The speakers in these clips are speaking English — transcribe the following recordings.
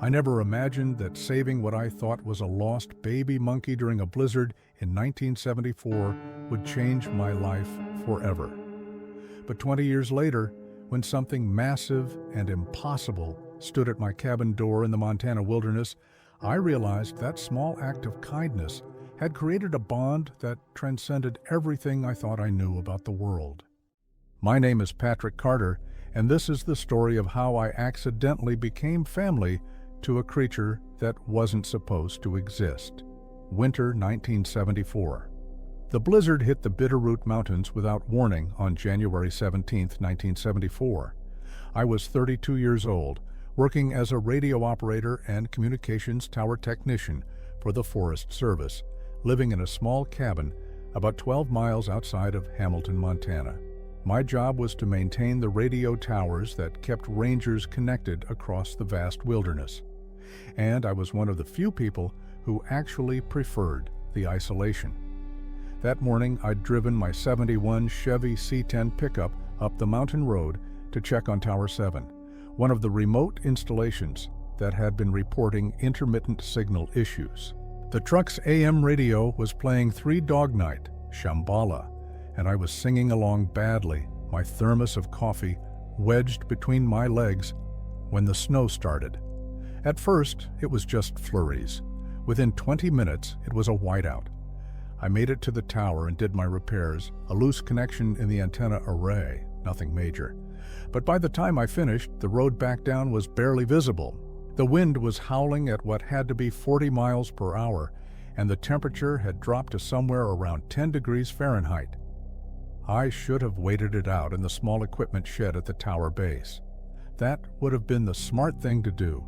I never imagined that saving what I thought was a lost baby monkey during a blizzard in 1974 would change my life forever. But 20 years later, when something massive and impossible stood at my cabin door in the Montana wilderness, I realized that small act of kindness had created a bond that transcended everything I thought I knew about the world. My name is Patrick Carter, and this is the story of how I accidentally became family to a creature that wasn't supposed to exist. Winter 1974. The blizzard hit the Bitterroot Mountains without warning on January 17, 1974. I was 32 years old, working as a radio operator and communications tower technician for the Forest Service, living in a small cabin about 12 miles outside of Hamilton, Montana. My job was to maintain the radio towers that kept rangers connected across the vast wilderness. And I was one of the few people who actually preferred the isolation. That morning, I'd driven my '71 Chevy C10 pickup up the mountain road to check on Tower 7, one of the remote installations that had been reporting intermittent signal issues. The truck's AM radio was playing Three Dog Night, Shambhala, and I was singing along badly, my thermos of coffee wedged between my legs, when the snow started. At first, it was just flurries. Within 20 minutes, it was a whiteout. I made it to the tower and did my repairs, a loose connection in the antenna array, nothing major. But by the time I finished, the road back down was barely visible. The wind was howling at what had to be 40 miles per hour, and the temperature had dropped to somewhere around 10 degrees Fahrenheit. I should have waited it out in the small equipment shed at the tower base. That would have been the smart thing to do,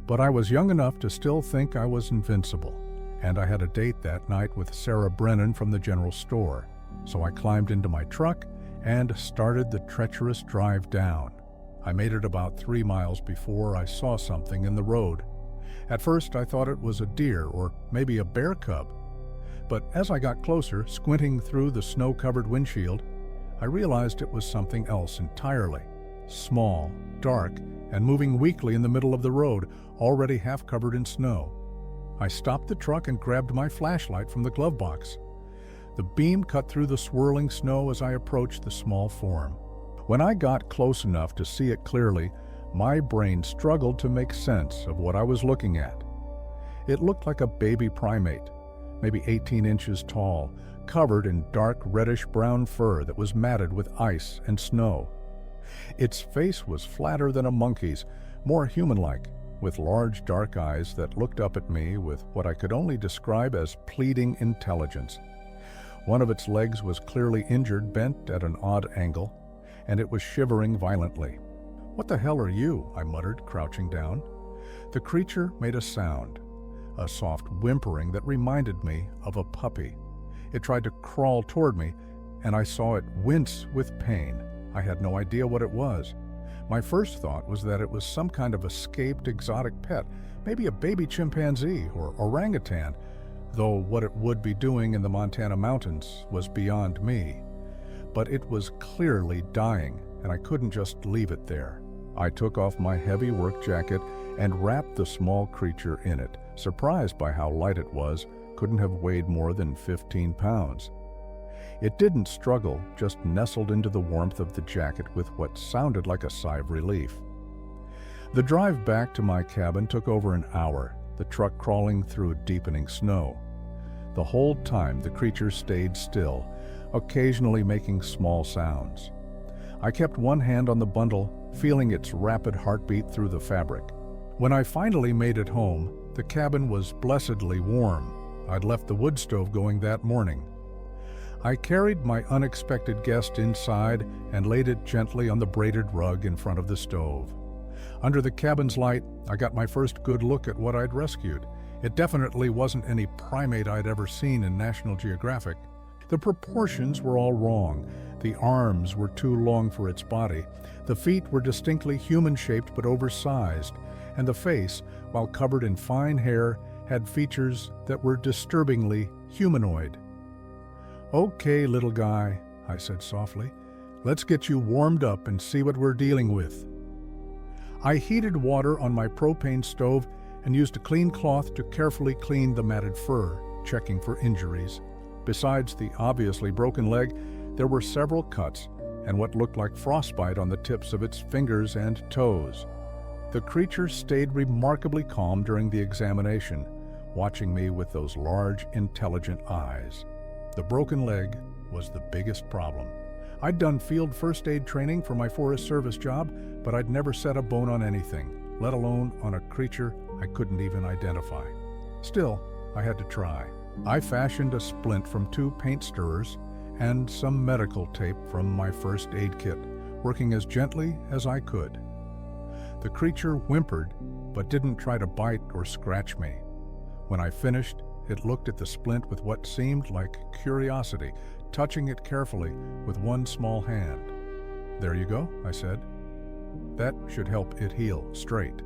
but I was young enough to still think I was invincible, and I had a date that night with Sarah Brennan from the general store, so I climbed into my truck and started the treacherous drive down. I made it about 3 miles before I saw something in the road. At first, I thought it was a deer or maybe a bear cub. But as I got closer, squinting through the snow-covered windshield, I realized it was something else entirely. Small, dark, and moving weakly in the middle of the road, already half covered in snow. I stopped the truck and grabbed my flashlight from the glove box. The beam cut through the swirling snow as I approached the small form. When I got close enough to see it clearly, my brain struggled to make sense of what I was looking at. It looked like a baby primate, maybe 18 inches tall, covered in dark reddish-brown fur that was matted with ice and snow. Its face was flatter than a monkey's, more human-like, with large dark eyes that looked up at me with what I could only describe as pleading intelligence. One of its legs was clearly injured, bent at an odd angle, and it was shivering violently. "What the hell are you?" I muttered, crouching down. The creature made a sound, a soft whimpering that reminded me of a puppy. It tried to crawl toward me, and I saw it wince with pain. I had no idea what it was. My first thought was that it was some kind of escaped exotic pet, maybe a baby chimpanzee or orangutan, though what it would be doing in the Montana mountains was beyond me. But it was clearly dying, and I couldn't just leave it there. I took off my heavy work jacket and wrapped the small creature in it, surprised by how light it was, couldn't have weighed more than 15 pounds. It didn't struggle, just nestled into the warmth of the jacket with what sounded like a sigh of relief. The drive back to my cabin took over an hour, the truck crawling through deepening snow. The whole time the creature stayed still, occasionally making small sounds. I kept one hand on the bundle, feeling its rapid heartbeat through the fabric. When I finally made it home, the cabin was blessedly warm. I'd left the wood stove going that morning. I carried my unexpected guest inside and laid it gently on the braided rug in front of the stove. Under the cabin's light, I got my first good look at what I'd rescued. It definitely wasn't any primate I'd ever seen in National Geographic. The proportions were all wrong. The arms were too long for its body. The feet were distinctly human-shaped but oversized, and the face, while covered in fine hair, had features that were disturbingly humanoid. "Okay, little guy," I said softly, "let's get you warmed up and see what we're dealing with." I heated water on my propane stove and used a clean cloth to carefully clean the matted fur, checking for injuries. Besides the obviously broken leg, there were several cuts and what looked like frostbite on the tips of its fingers and toes. The creature stayed remarkably calm during the examination, watching me with those large, intelligent eyes. The broken leg was the biggest problem. I'd done field first aid training for my Forest Service job, but I'd never set a bone on anything, let alone on a creature I couldn't even identify. Still, I had to try. I fashioned a splint from 2 paint stirrers and some medical tape from my first aid kit, working as gently as I could. The creature whimpered, but didn't try to bite or scratch me. When I finished, it looked at the splint with what seemed like curiosity, touching it carefully with one small hand. "There you go," I said. "That should help it heal straight."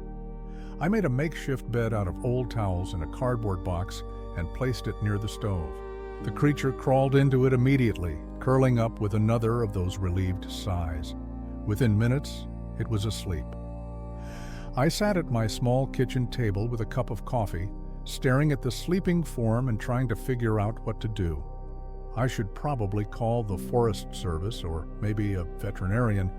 I made a makeshift bed out of old towels in a cardboard box and placed it near the stove. The creature crawled into it immediately, curling up with another of those relieved sighs. Within minutes, it was asleep. I sat at my small kitchen table with a cup of coffee, staring at the sleeping form and trying to figure out what to do. I should probably call the Forest Service or maybe a veterinarian,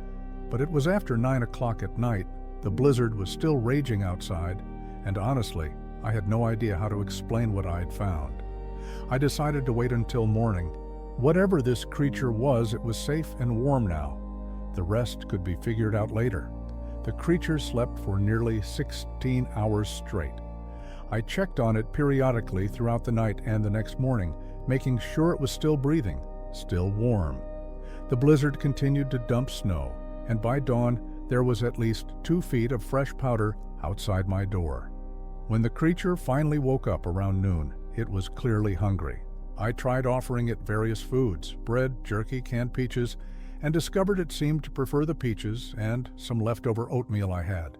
but it was after 9 o'clock at night, the blizzard was still raging outside, and honestly, I had no idea how to explain what I'd found. I decided to wait until morning. Whatever this creature was, it was safe and warm now. The rest could be figured out later. The creature slept for nearly 16 hours straight. I checked on it periodically throughout the night and the next morning, making sure it was still breathing, still warm. The blizzard continued to dump snow, and by dawn, there was at least 2 feet of fresh powder outside my door. When the creature finally woke up around noon, it was clearly hungry. I tried offering it various foods, bread, jerky, canned peaches, and discovered it seemed to prefer the peaches and some leftover oatmeal I had.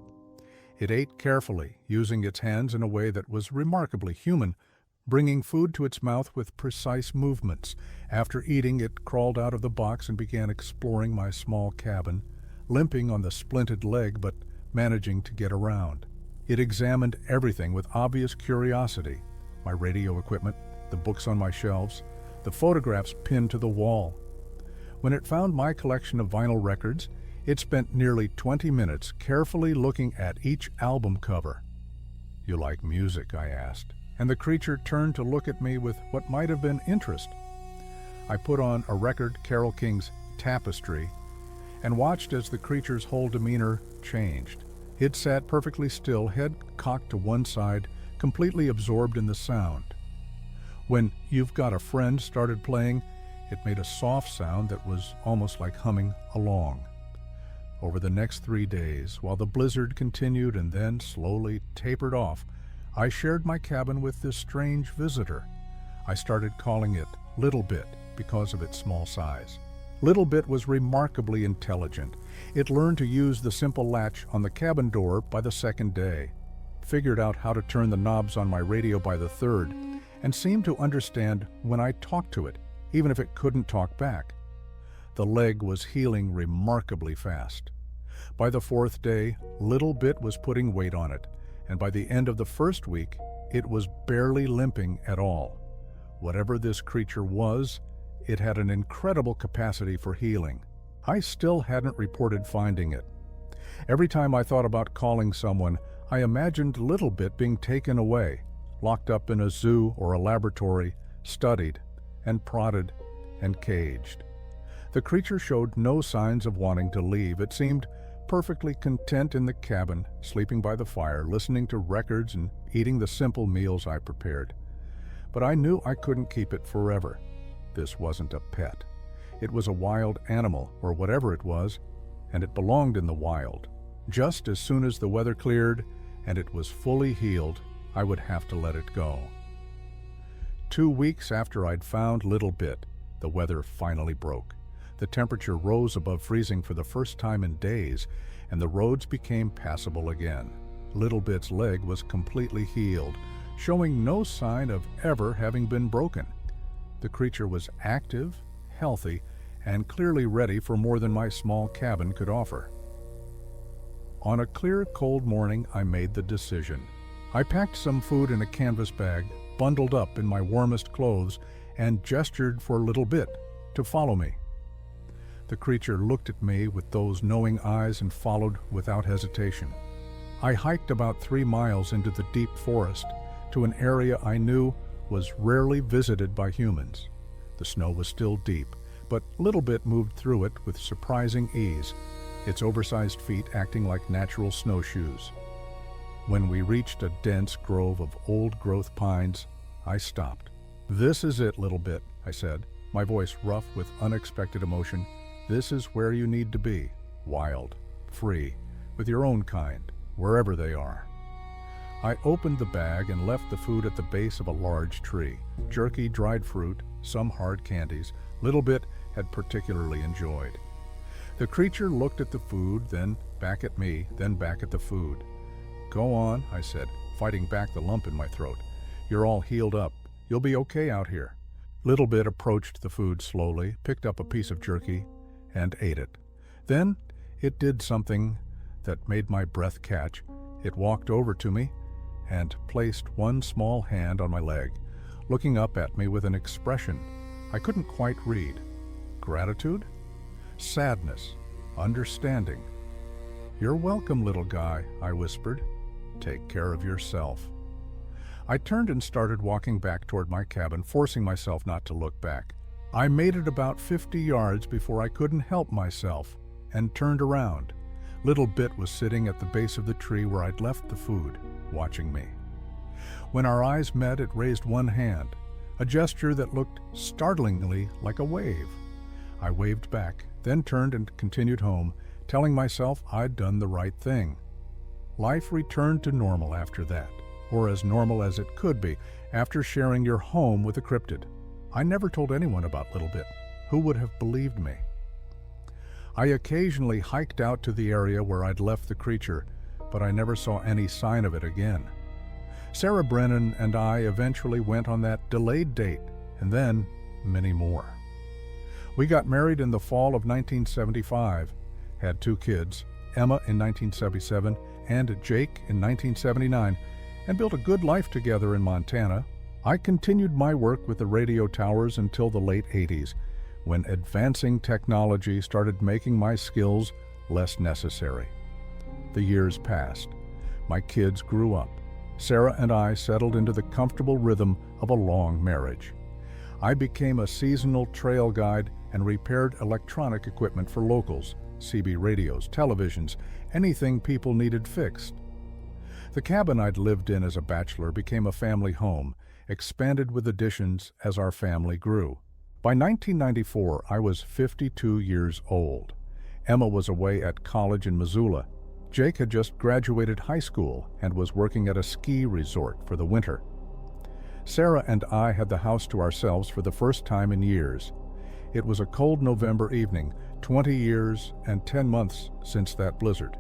It ate carefully, using its hands in a way that was remarkably human, bringing food to its mouth with precise movements. After eating, it crawled out of the box and began exploring my small cabin, limping on the splinted leg but managing to get around. It examined everything with obvious curiosity: my radio equipment, the books on my shelves, the photographs pinned to the wall. When it found my collection of vinyl records, it spent nearly 20 minutes carefully looking at each album cover. "You like music?" I asked, and the creature turned to look at me with what might have been interest. I put on a record, Carole King's Tapestry, and watched as the creature's whole demeanor changed. It sat perfectly still, head cocked to one side, completely absorbed in the sound. When "You've Got a Friend" started playing, it made a soft sound that was almost like humming along. Over the next 3 days, while the blizzard continued and then slowly tapered off, I shared my cabin with this strange visitor. I started calling it Little Bit because of its small size. Little Bit was remarkably intelligent. It learned to use the simple latch on the cabin door by the 2nd day, figured out how to turn the knobs on my radio by the 3rd, and seemed to understand when I talked to it, even if it couldn't talk back. The leg was healing remarkably fast. By the 4th day, Little Bit was putting weight on it, and by the end of the 1st week, it was barely limping at all. Whatever this creature was, it had an incredible capacity for healing. I still hadn't reported finding it. Every time I thought about calling someone, I imagined Little Bit being taken away, locked up in a zoo or a laboratory, studied and prodded and caged. The creature showed no signs of wanting to leave. It seemed perfectly content in the cabin, sleeping by the fire, listening to records and eating the simple meals I prepared. But I knew I couldn't keep it forever. This wasn't a pet. It was a wild animal, or whatever it was, and it belonged in the wild. Just as soon as the weather cleared and it was fully healed, I would have to let it go. 2 weeks after I'd found Little Bit, the weather finally broke. The temperature rose above freezing for the first time in days, and the roads became passable again. Little Bit's leg was completely healed, showing no sign of ever having been broken. The creature was active, healthy, and clearly ready for more than my small cabin could offer. On a clear, cold morning, I made the decision. I packed some food in a canvas bag, bundled up in my warmest clothes, and gestured for Little Bit to follow me. The creature looked at me with those knowing eyes and followed without hesitation. I hiked about 3 miles into the deep forest to an area I knew was rarely visited by humans. The snow was still deep, but Little Bit moved through it with surprising ease, its oversized feet acting like natural snowshoes. When we reached a dense grove of old-growth pines, I stopped. "This is it, Little Bit," I said, my voice rough with unexpected emotion. "This is where you need to be, wild, free, with your own kind, wherever they are." I opened the bag and left the food at the base of a large tree. Jerky, dried fruit, some hard candies, Little Bit had particularly enjoyed. The creature looked at the food, then back at me, then back at the food. "Go on," I said, fighting back the lump in my throat. "You're all healed up. You'll be okay out here." Little Bit approached the food slowly, picked up a piece of jerky, and ate it. Then it did something that made my breath catch. It walked over to me and placed one small hand on my leg, looking up at me with an expression I couldn't quite read. Gratitude? Sadness? Understanding? "You're welcome, little guy," I whispered. "Take care of yourself." I turned and started walking back toward my cabin, forcing myself not to look back. I made it about 50 yards before I couldn't help myself and turned around. Little Bit was sitting at the base of the tree where I'd left the food, watching me. When our eyes met, it raised one hand, a gesture that looked startlingly like a wave. I waved back, then turned and continued home, telling myself I'd done the right thing. Life returned to normal after that, or as normal as it could be after sharing your home with a cryptid. I never told anyone about Little Bit. Who would have believed me? I occasionally hiked out to the area where I'd left the creature, but I never saw any sign of it again. Sarah Brennan and I eventually went on that delayed date, and then many more. We got married in the fall of 1975, had 2 kids, Emma in 1977 and Jake in 1979, and built a good life together in Montana. I continued my work with the radio towers until the late 80s, when advancing technology started making my skills less necessary. The years passed. My kids grew up. Sarah and I settled into the comfortable rhythm of a long marriage. I became a seasonal trail guide and repaired electronic equipment for locals, CB radios, televisions, anything people needed fixed. The cabin I'd lived in as a bachelor became a family home, expanded with additions as our family grew. By 1994, I was 52 years old. Emma was away at college in Missoula. Jake had just graduated high school and was working at a ski resort for the winter. Sarah and I had the house to ourselves for the first time in years. It was a cold November evening, 20 years and 10 months since that blizzard,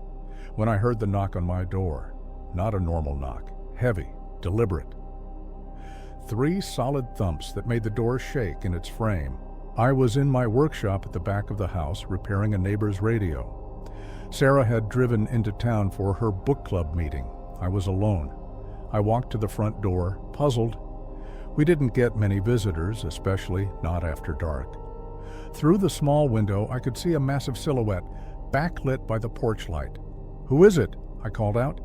when I heard the knock on my door. Not a normal knock, heavy, deliberate. 3 solid thumps that made the door shake in its frame. I was in my workshop at the back of the house repairing a neighbor's radio. Sarah had driven into town for her book club meeting. I was alone. I walked to the front door, puzzled. We didn't get many visitors, especially not after dark. Through the small window, I could see a massive silhouette, backlit by the porch light. "Who is it?" I called out.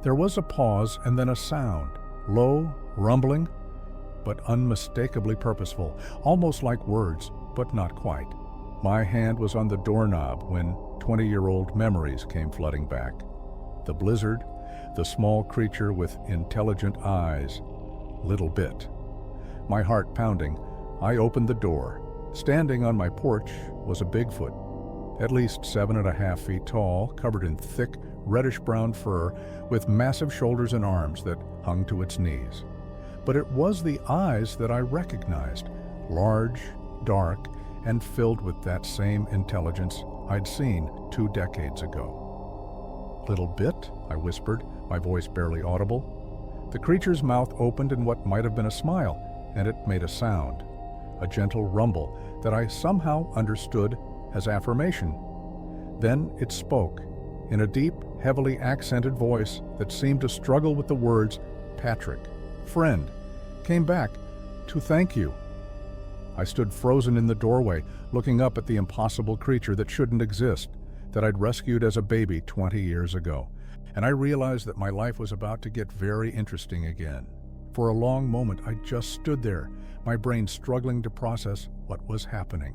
There was a pause and then a sound, low, rumbling, but unmistakably purposeful, almost like words, but not quite. My hand was on the doorknob when 20-year-old memories came flooding back. The blizzard, the small creature with intelligent eyes, Little Bit. My heart pounding, I opened the door. Standing on my porch was a Bigfoot, at least 7.5 feet tall, covered in thick, reddish-brown fur, with massive shoulders and arms that hung to its knees. But it was the eyes that I recognized, large, dark, and filled with that same intelligence I'd seen 2 decades ago. "Little Bit?" I whispered, my voice barely audible. The creature's mouth opened in what might have been a smile, and it made a sound, a gentle rumble that I somehow understood as affirmation. Then it spoke, in a deep, heavily accented voice that seemed to struggle with the words, "Patrick, friend, came back to thank you." I stood frozen in the doorway, looking up at the impossible creature that shouldn't exist, that I'd rescued as a baby 20 years ago. And I realized that my life was about to get very interesting again. For a long moment, I just stood there, my brain struggling to process what was happening.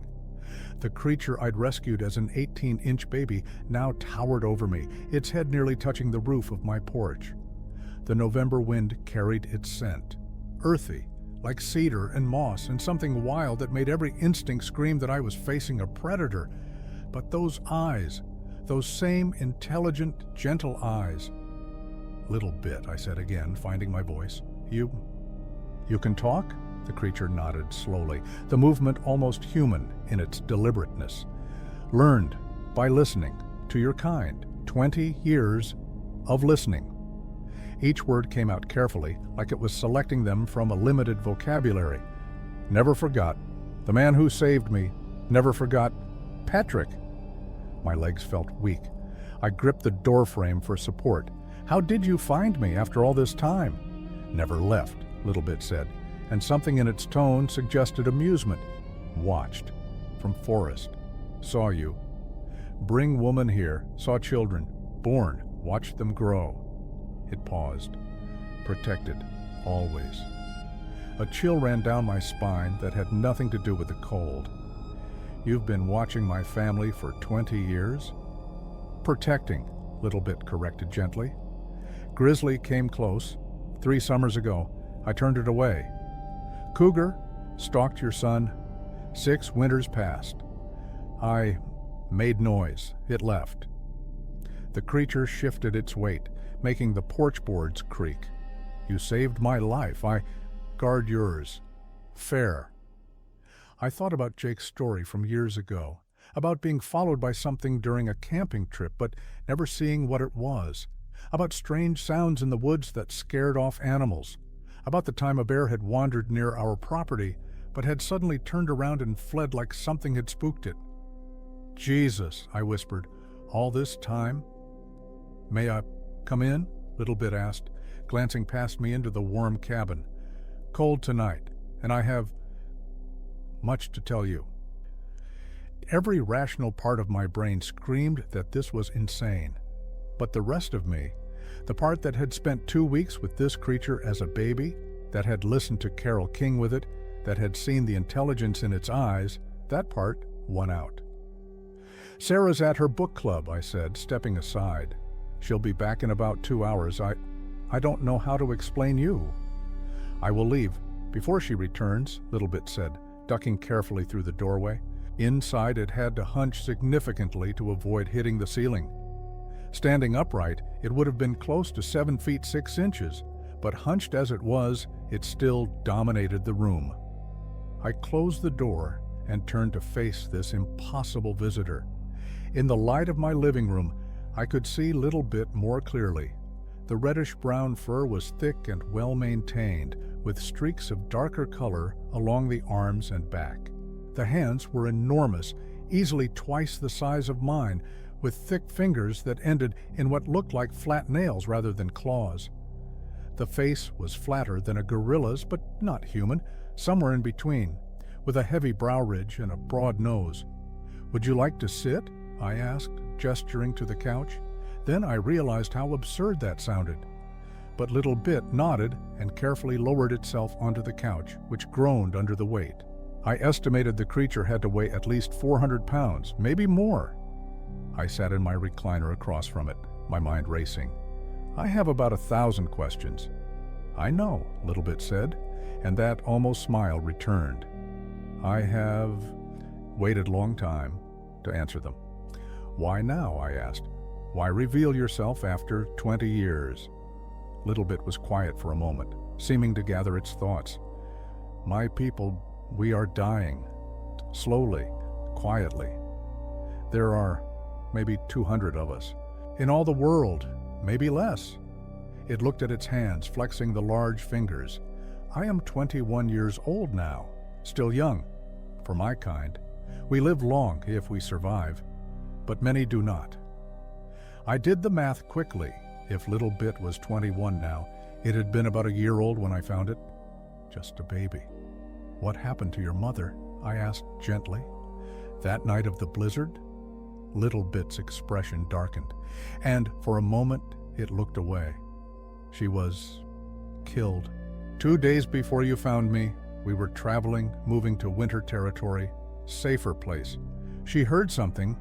The creature I'd rescued as an 18-inch baby now towered over me, its head nearly touching the roof of my porch. The November wind carried its scent, earthy, like cedar and moss, and something wild that made every instinct scream that I was facing a predator. But those eyes, those same intelligent, gentle eyes. "Little bit," I said again, finding my voice. You can talk?" The creature nodded slowly, the movement almost human in its deliberateness. "Learned by listening to your kind. 20 years of listening." Each word came out carefully, like it was selecting them from a limited vocabulary. "Never forgot. The man who saved me. Never forgot. Patrick." My legs felt weak. I gripped the doorframe for support. "How did you find me after all this time?" "Never left," Little Bit said, and something in its tone suggested amusement. "Watched. From forest. Saw you. Bring woman here. Saw children. Born. Watched them grow." It paused. "Protected. Always." A chill ran down my spine that had nothing to do with the cold. "You've been watching my family for 20 years?" "Protecting," Little Bit corrected gently. "Grizzly came close. 3 summers ago. I turned it away. Cougar stalked your son. 6 winters passed. I made noise. It left." The creature shifted its weight, making the porch boards creak. "You saved my life. I guard yours. Fair." I thought about Jake's story from years ago, about being followed by something during a camping trip but never seeing what it was, about strange sounds in the woods that scared off animals, about the time a bear had wandered near our property but had suddenly turned around and fled like something had spooked it. "Jesus," I whispered, "all this time?" "May I come in?" Little Bit asked, glancing past me into the warm cabin. "Cold tonight, and I have much to tell you." Every rational part of my brain screamed that this was insane. But the rest of me, the part that had spent 2 weeks with this creature as a baby, that had listened to Carole King with it, that had seen the intelligence in its eyes, that part won out. "Sarah's at her book club," I said, stepping aside. "She'll be back in about 2 hours. I don't know how to explain you." "I will leave before she returns," Little Bit said, ducking carefully through the doorway. Inside, it had to hunch significantly to avoid hitting the ceiling. Standing upright, it would have been close to 7 feet 6 inches, but hunched as it was, it still dominated the room. I closed the door and turned to face this impossible visitor. In the light of my living room, I could see Little Bit more clearly. The reddish-brown fur was thick and well-maintained, with streaks of darker color along the arms and back. The hands were enormous, easily twice the size of mine, with thick fingers that ended in what looked like flat nails rather than claws. The face was flatter than a gorilla's, but not human, somewhere in between, with a heavy brow ridge and a broad nose. "Would you like to sit?" I asked, gesturing to the couch. Then I realized how absurd that sounded. But Little Bit nodded and carefully lowered itself onto the couch, which groaned under the weight. I estimated the creature had to weigh at least 400 pounds, maybe more. I sat in my recliner across from it, my mind racing. "I have about 1,000 questions." "I know," Little Bit said, and that almost smile returned. "I have waited a long time to answer them." "Why now?" I asked. "Why reveal yourself after 20 years?" Little Bit was quiet for a moment, seeming to gather its thoughts. "My people, we are dying. Slowly, quietly. There are maybe 200 of us. In all the world, maybe less." It looked at its hands, flexing the large fingers. "I am 21 years old now, still young, for my kind. We live long if we survive, but many do not." I did the math quickly. If Little Bit was 21 now, it had been about a year old when I found it. Just a baby. What happened to your mother? I asked gently. That night of the blizzard? Little Bit's expression darkened, and for a moment it looked away. She was killed. 2 days before you found me, we were traveling, moving to winter territory, safer place. She heard something,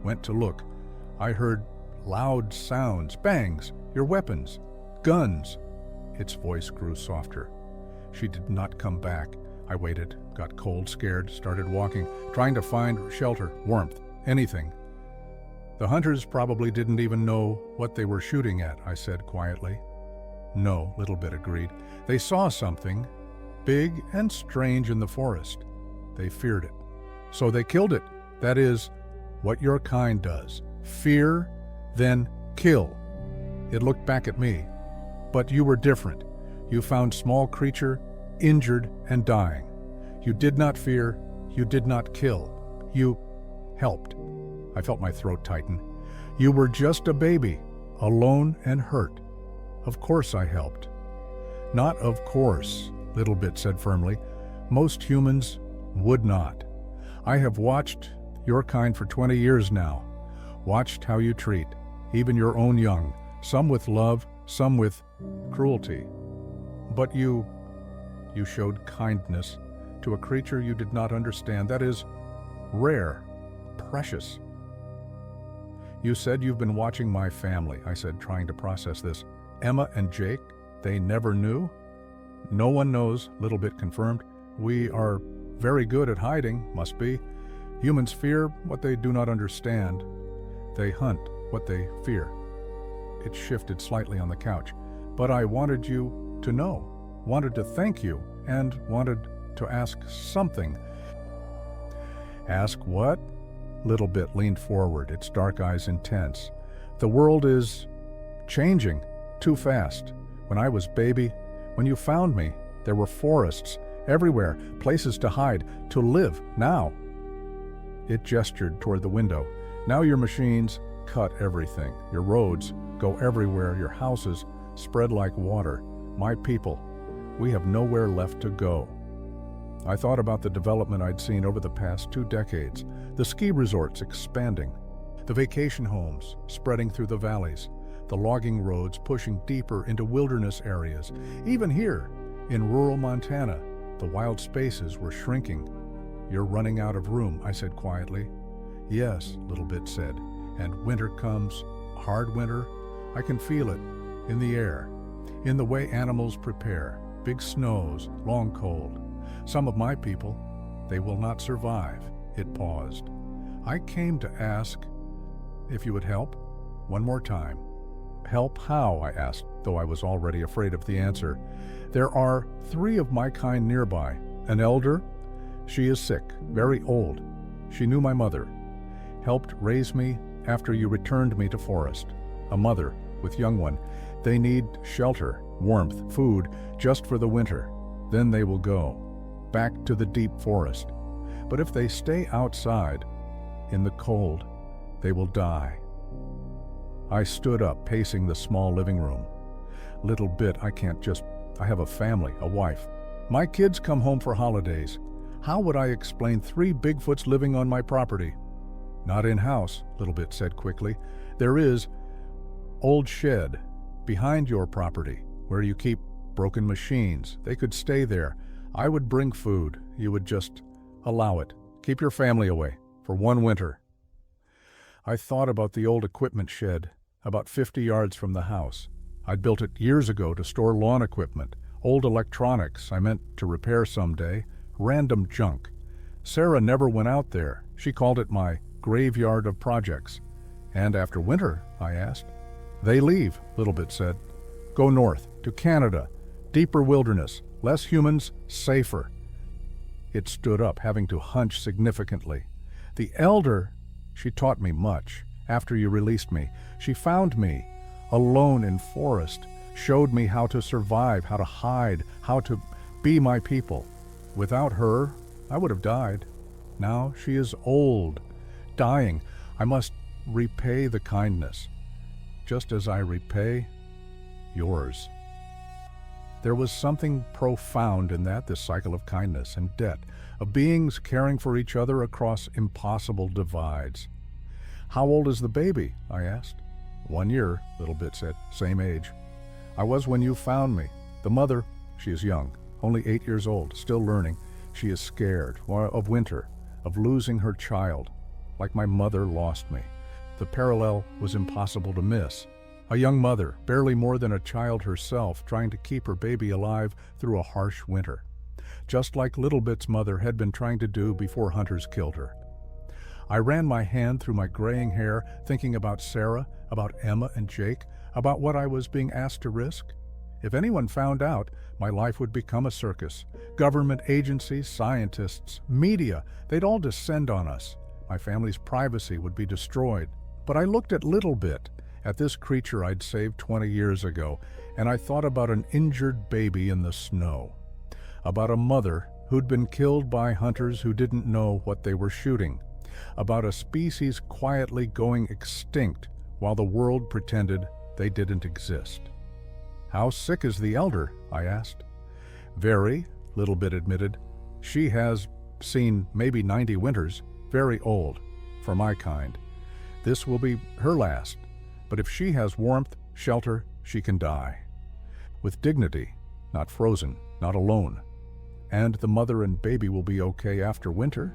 went to look. I heard loud sounds, bangs, your weapons, guns. Its voice grew softer. She did not come back. I waited, got cold, scared, started walking, trying to find shelter, warmth, anything. The hunters probably didn't even know what they were shooting at, I said quietly. No, Little Bit agreed. They saw something big and strange in the forest. They feared it. So they killed it. That is what your kind does. Fear, then kill. It looked back at me. But you were different. You found small creature, injured and dying. You did not fear. You did not kill. You helped. I felt my throat tighten. You were just a baby, alone and hurt. Of course I helped. Not of course, Little Bit said firmly. Most humans would not. I have watched your kind for 20 years now. Watched how you treat, even your own young, some with love, some with cruelty. But you showed kindness to a creature you did not understand. That is rare, precious. You said you've been watching my family, I said, trying to process this. Emma and Jake, they never knew? No one knows, Little Bit confirmed. We are very good at hiding, must be. Humans fear what they do not understand. They hunt what they fear. It shifted slightly on the couch. But I wanted you to know, wanted to thank you, and wanted to ask something. Ask what? Little Bit leaned forward, its dark eyes intense. The world is changing too fast. When I was baby, when you found me, there were forests everywhere, places to hide, to live. Now, it gestured toward the window. Now your machines cut everything. Your roads go everywhere. Your houses spread like water. My people, we have nowhere left to go. I thought about the development I'd seen over the past 2 decades. The ski resorts expanding, the vacation homes spreading through the valleys, the logging roads pushing deeper into wilderness areas. Even here, in rural Montana, the wild spaces were shrinking. You're running out of room, I said quietly. Yes, Little Bit said, and winter comes, hard winter. I can feel it, in the air, in the way animals prepare, big snows, long cold. Some of my people, they will not survive. It paused. I came to ask if you would help. One more time. Help how? I asked, though I was already afraid of the answer. There are 3 of my kind nearby. An elder. She is sick, very old. She knew my mother. Helped raise me after you returned me to forest. A mother with young one. They need shelter, warmth, food, just for the winter. Then they will go back to the deep forest. But if they stay outside, in the cold, they will die. I stood up, pacing the small living room. Little Bit, I have a family, a wife. My kids come home for holidays. How would I explain 3 Bigfoots living on my property? Not in-house, Little Bit said quickly. There is old shed behind your property where you keep broken machines. They could stay there. I would bring food. You would just allow it. Keep your family away for 1 winter. I thought about the old equipment shed, about 50 yards from the house. I'd built it years ago to store lawn equipment, old electronics I meant to repair someday, random junk. Sarah never went out there. She called it my graveyard of projects. And after winter, I asked. They leave, Little Bit said. Go north, to Canada, deeper wilderness, less humans, safer. It stood up, having to hunch significantly. The elder, she taught me much. After you released me, she found me, alone in forest, showed me how to survive, how to hide, how to be my people. Without her, I would have died. Now she is old, dying. I must repay the kindness. just as I repay yours. There was something profound in that, this cycle of kindness and debt, of beings caring for each other across impossible divides. How old is the baby? I asked. 1 year, Little Bit said. Same age. I was when you found me. The mother, she is young, only 8 years old, still learning. She is scared of winter, of losing her child, like my mother lost me. The parallel was impossible to miss. A young mother, barely more than a child herself, trying to keep her baby alive through a harsh winter, just like Little Bit's mother had been trying to do before hunters killed her. I ran my hand through my graying hair, thinking about Sarah, about Emma and Jake, about what I was being asked to risk. If anyone found out, my life would become a circus. Government agencies, scientists, media, they'd all descend on us. My family's privacy would be destroyed. But I looked at Little Bit, at this creature I'd saved 20 years ago, and I thought about an injured baby in the snow, about a mother who'd been killed by hunters who didn't know what they were shooting, about a species quietly going extinct while the world pretended they didn't exist. How sick is the elder? I asked. Very, Little Bit admitted. She has seen maybe 90 winters, very old, for my kind. This will be her last. But if she has warmth, shelter, she can die. With dignity, not frozen, not alone. And the mother and baby will be okay after winter?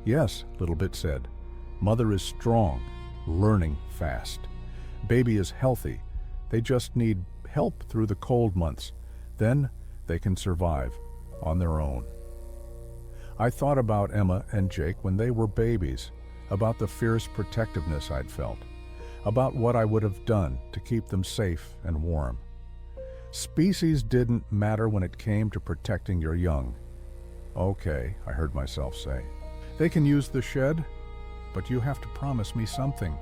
Yes, Little Bit said. Mother is strong, learning fast. Baby is healthy. They just need help through the cold months. Then they can survive on their own. I thought about Emma and Jake when they were babies, about the fierce protectiveness I'd felt, about what I would have done to keep them safe and warm. Species didn't matter when it came to protecting your young. Okay, I heard myself say. They can use the shed, but you have to promise me something.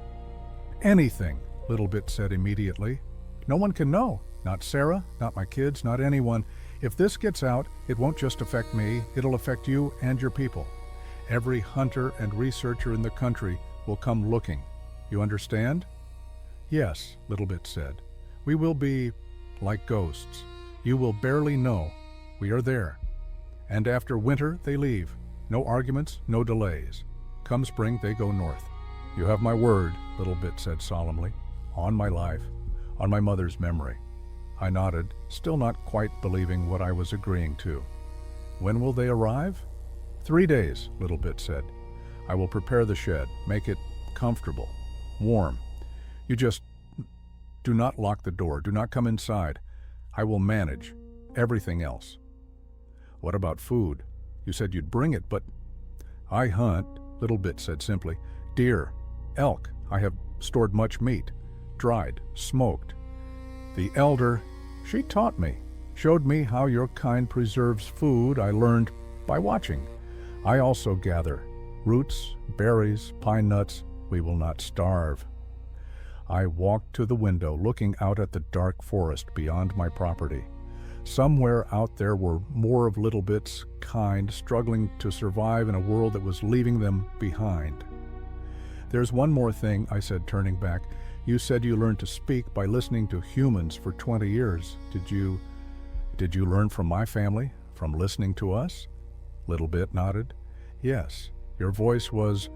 Anything, Little Bit said immediately. No one can know. Not Sarah, not my kids, not anyone. If this gets out, it won't just affect me, it'll affect you and your people. Every hunter and researcher in the country will come looking. You understand? Yes, Little Bit said. We will be like ghosts. You will barely know we are there. And after winter, they leave. No arguments, no delays. Come spring, they go north. You have my word, Little Bit said solemnly. On my life, on my mother's memory. I nodded, still not quite believing what I was agreeing to. When will they arrive? 3 days, Little Bit said. I will prepare the shed, make it comfortable, warm. You just do not lock the door, do not come inside. I will manage everything else. What about food? You said you'd bring it, but I hunt, Little Bit said simply. Deer, elk, I have stored much meat, dried, smoked. The elder, she taught me, showed me how your kind preserves food. I learned by watching. I also gather roots, berries, pine nuts. We will not starve. I walked to the window, looking out at the dark forest beyond my property. Somewhere out there were more of Little Bit's kind, struggling to survive in a world that was leaving them behind. There's one more thing, I said, turning back. You said you learned to speak by listening to humans for 20 years. Did you learn from my family, from listening to us? Little Bit nodded. Yes, your voice was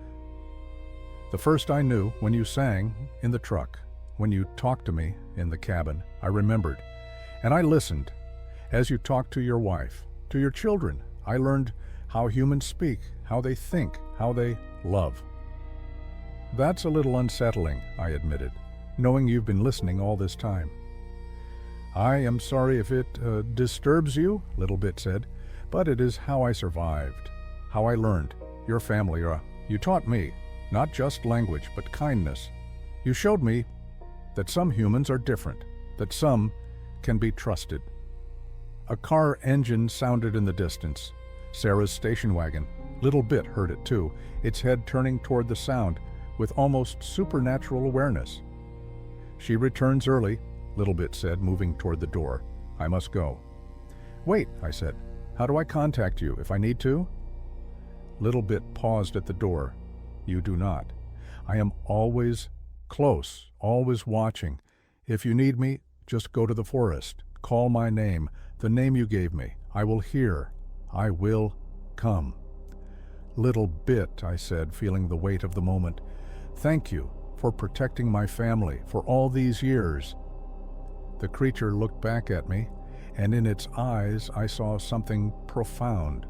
the first I knew when you sang in the truck, when you talked to me in the cabin. I remembered, and I listened. As you talked to your wife, to your children, I learned how humans speak, how they think, how they love. That's a little unsettling, I admitted, knowing you've been listening all this time. I am sorry if it disturbs you, Little Bit said, but it is how I survived, how I learned. Your family, you taught me, not just language, but kindness. You showed me that some humans are different, that some can be trusted. A car engine sounded in the distance. Sarah's station wagon. Little Bit heard it too, its head turning toward the sound with almost supernatural awareness. She returns early, Little Bit said, moving toward the door. I must go. Wait, I said. How do I contact you if I need to? Little Bit paused at the door. You do not. I am always close, always watching. If you need me, just go to the forest. Call my name, the name you gave me. I will hear. I will come." "Little bit," I said, feeling the weight of the moment. "Thank you for protecting my family for all these years." The creature looked back at me, and in its eyes I saw something profound.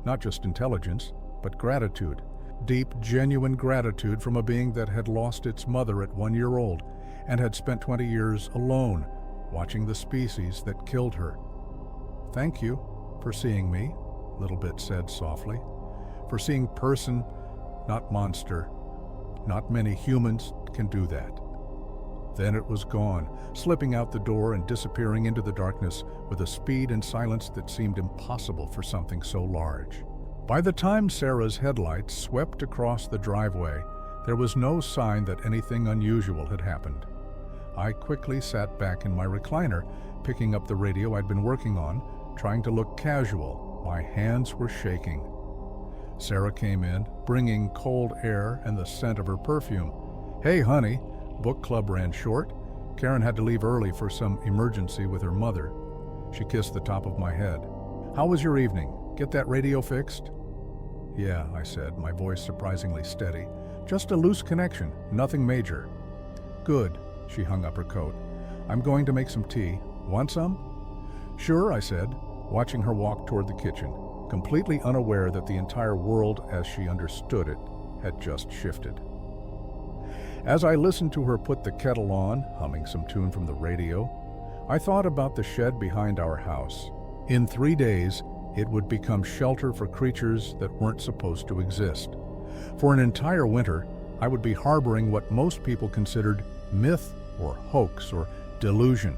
Not just intelligence, but gratitude. Deep, genuine gratitude from a being that had lost its mother at 1 year old and had spent 20 years alone, watching the species that killed her. "Thank you for seeing me," Little Bit said softly. "For seeing person, not monster. Not many humans can do that." Then it was gone, slipping out the door and disappearing into the darkness with a speed and silence that seemed impossible for something so large. By the time Sarah's headlights swept across the driveway, there was no sign that anything unusual had happened. I quickly sat back in my recliner, picking up the radio I'd been working on, trying to look casual. My hands were shaking. Sarah came in, bringing cold air and the scent of her perfume. "Hey, honey." Book club ran short. Karen had to leave early for some emergency with her mother. She kissed the top of my head. "How was your evening? Get that radio fixed?" "Yeah," I said, my voice surprisingly steady. "Just a loose connection, nothing major." "Good." She hung up her coat. "I'm going to make some tea. Want some?" "Sure," I said, watching her walk toward the kitchen, completely unaware that the entire world as she understood it had just shifted. As I listened to her put the kettle on, humming some tune from the radio, I thought about the shed behind our house. In 3 days, it would become shelter for creatures that weren't supposed to exist. For an entire winter, I would be harboring what most people considered myth or hoax or delusion,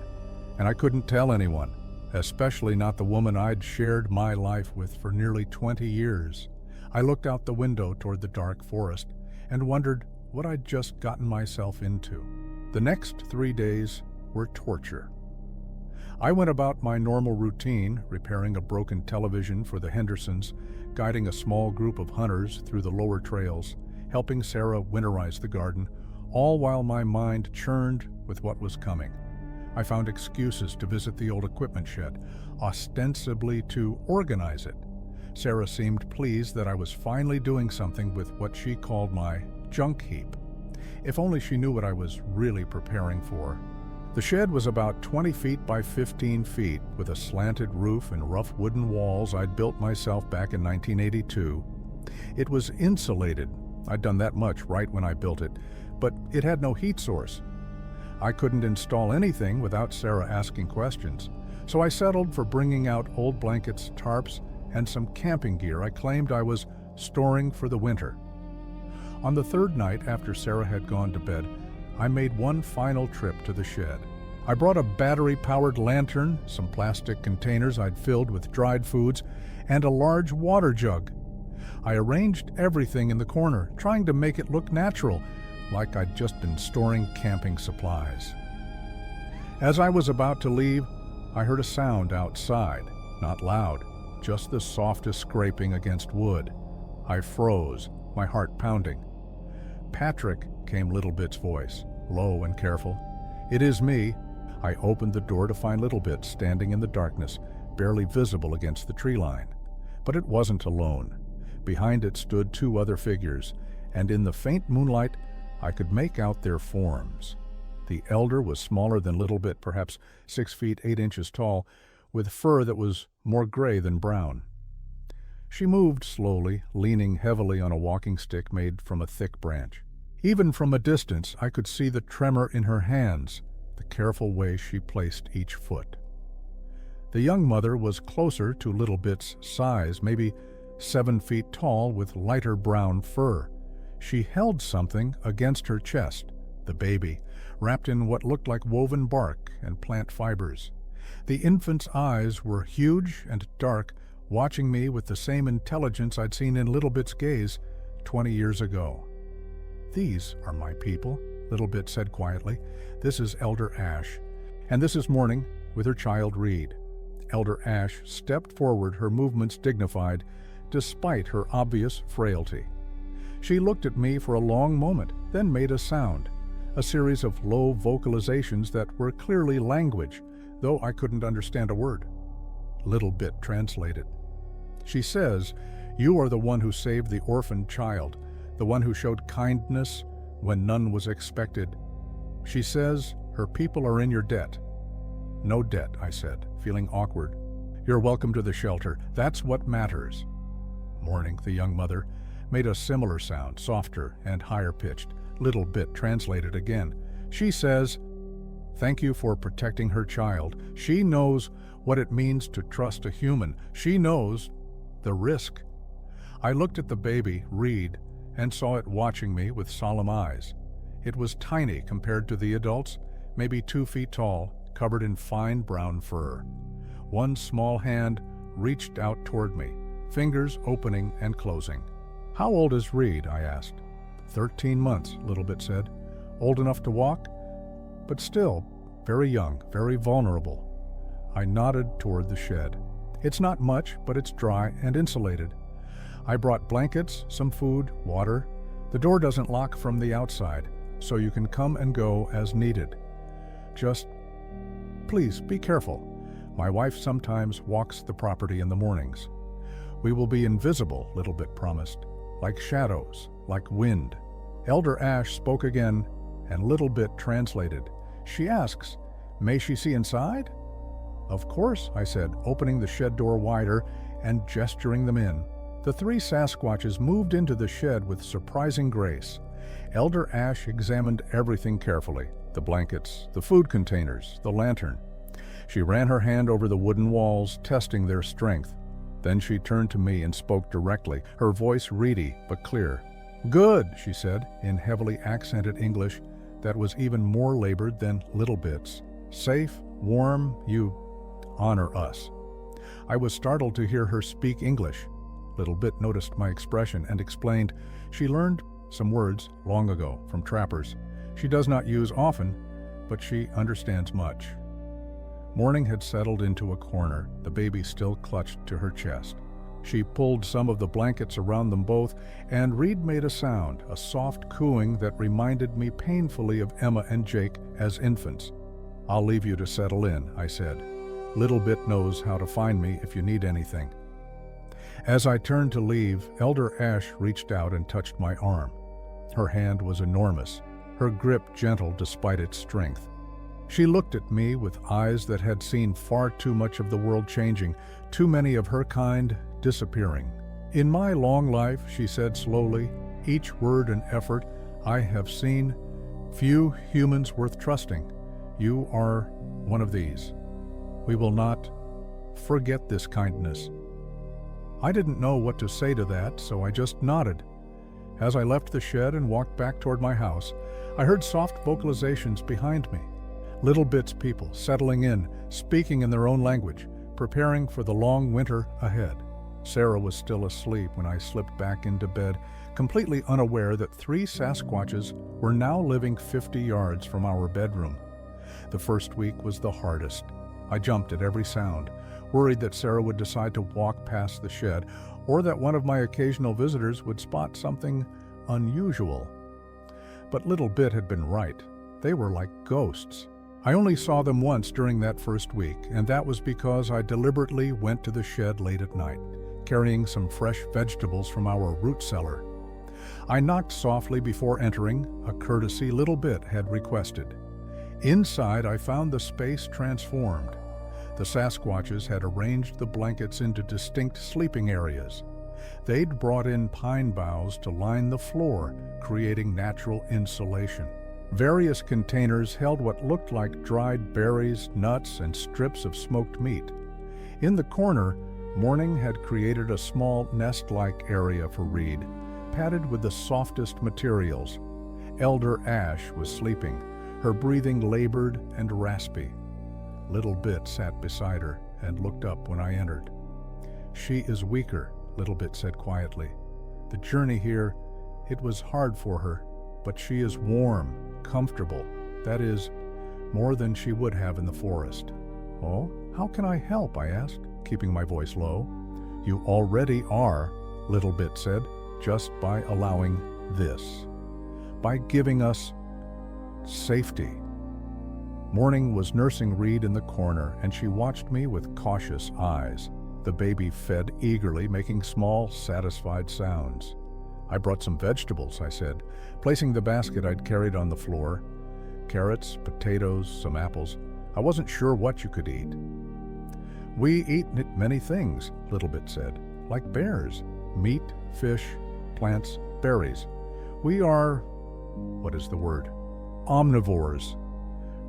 and I couldn't tell anyone, especially not the woman I'd shared my life with for nearly 20 years. I looked out the window toward the dark forest and wondered what I'd just gotten myself into. The next 3 days were torture. I went about my normal routine, repairing a broken television for the Hendersons, guiding a small group of hunters through the lower trails, helping Sarah winterize the garden, all while my mind churned with what was coming. I found excuses to visit the old equipment shed, ostensibly to organize it. Sarah seemed pleased that I was finally doing something with what she called my junk heap. If only she knew what I was really preparing for. The shed was about 20 feet by 15 feet, with a slanted roof and rough wooden walls I'd built myself back in 1982. It was insulated. I'd done that much right when I built it, but it had no heat source. I couldn't install anything without Sarah asking questions, so I settled for bringing out old blankets, tarps, and some camping gear I claimed I was storing for the winter. On the third night after Sarah had gone to bed, I made one final trip to the shed. I brought a battery-powered lantern, some plastic containers I'd filled with dried foods, and a large water jug. I arranged everything in the corner, trying to make it look natural, like I'd just been storing camping supplies. As I was about to leave, I heard a sound outside, not loud, just the softest scraping against wood. I froze, my heart pounding. "Patrick," came Little Bit's voice, low and careful. "It is me." I opened the door to find Little Bit standing in the darkness, barely visible against the tree line. But it wasn't alone. Behind it stood 2 other figures, and in the faint moonlight, I could make out their forms. The elder was smaller than Little Bit, perhaps 6 feet 8 inches tall, with fur that was more gray than brown. She moved slowly, leaning heavily on a walking stick made from a thick branch. Even from a distance, I could see the tremor in her hands, the careful way she placed each foot. The young mother was closer to Little Bit's size, maybe 7 feet tall with lighter brown fur. She held something against her chest, the baby, wrapped in what looked like woven bark and plant fibers. The infant's eyes were huge and dark, watching me with the same intelligence I'd seen in Little Bit's gaze 20 years ago. "These are my people," Little Bit said quietly. "This is Elder Ash, and this is Morning with her child Reed." Elder Ash stepped forward, her movements dignified, despite her obvious frailty. She looked at me for a long moment, then made a sound, a series of low vocalizations that were clearly language, though I couldn't understand a word. Little Bit translated. She says, "You are the one who saved the orphaned child, the one who showed kindness when none was expected." She says her people are in your debt. "No debt," I said, feeling awkward. "You're welcome to the shelter. That's what matters." Morning, the young mother, made a similar sound, softer and higher-pitched. Little Bit translated again. She says, "Thank you for protecting her child. She knows what it means to trust a human. She knows the risk." I looked at the baby, Reed, and saw it watching me with solemn eyes. It was tiny compared to the adults, maybe 2 feet tall, covered in fine brown fur. One small hand reached out toward me, fingers opening and closing. "How old is Reed?" I asked. 13 months, Little Bit said. "Old enough to walk, but still very young, very vulnerable." I nodded toward the shed. "It's not much, but it's dry and insulated. I brought blankets, some food, water. The door doesn't lock from the outside, so you can come and go as needed. Just, please be careful. My wife sometimes walks the property in the mornings." "We will be invisible," Little Bit promised, "like shadows, like wind." Elder Ash spoke again, and Little Bit translated. She asks, "May she see inside?" "Of course," I said, opening the shed door wider and gesturing them in. The 3 Sasquatches moved into the shed with surprising grace. Elder Ash examined everything carefully, the blankets, the food containers, the lantern. She ran her hand over the wooden walls, testing their strength. Then she turned to me and spoke directly, her voice reedy but clear. "Good," she said, in heavily accented English that was even more labored than Little Bit's. "Safe, warm, you honor us." I was startled to hear her speak English. Little Bit noticed my expression and explained she learned some words long ago from trappers. She does not use often, but she understands much. Morning had settled into a corner, the baby still clutched to her chest. She pulled some of the blankets around them both, and Reed made a sound, a soft cooing that reminded me painfully of Emma and Jake as infants. "I'll leave you to settle in," I said. "Little Bit knows how to find me if you need anything." As I turned to leave, Elder Ash reached out and touched my arm. Her hand was enormous, her grip gentle despite its strength. She looked at me with eyes that had seen far too much of the world changing, too many of her kind disappearing. "In my long life," she said slowly, "each word and effort I have seen few humans worth trusting. You are one of these. We will not forget this kindness." I didn't know what to say to that, so I just nodded. As I left the shed and walked back toward my house, I heard soft vocalizations behind me. Little Bit's people settling in, speaking in their own language, preparing for the long winter ahead. Sarah was still asleep when I slipped back into bed, completely unaware that 3 Sasquatches were now living 50 yards from our bedroom. The first week was the hardest. I jumped at every sound, worried that Sarah would decide to walk past the shed, or that one of my occasional visitors would spot something unusual. But Little Bit had been right. They were like ghosts. I only saw them once during that first week, and that was because I deliberately went to the shed late at night, carrying some fresh vegetables from our root cellar. I knocked softly before entering, a courtesy Little Bit had requested. Inside, I found the space transformed. The Sasquatches had arranged the blankets into distinct sleeping areas. They'd brought in pine boughs to line the floor, creating natural insulation. Various containers held what looked like dried berries, nuts, and strips of smoked meat. In the corner, Morning had created a small nest-like area for Reed, padded with the softest materials. Elder Ash was sleeping, her breathing labored and raspy. Little Bit sat beside her and looked up when I entered. "She is weaker," Little Bit said quietly. "The journey here, it was hard for her, but she is warm, comfortable. That is, more than she would have in the forest." "Oh, how can I help?" I asked, keeping my voice low. "You already are," Little Bit said, "just by allowing this. By giving us safety. Morning was nursing Reed in the corner, and she watched me with cautious eyes. The baby fed eagerly, making small, satisfied sounds. I brought some vegetables, I said, placing the basket I'd carried on the floor. Carrots, potatoes, some apples. I wasn't sure what you could eat. We eat many things, Littlebit said, like bears. Meat, fish, plants, berries. We are, what is the word? Omnivores.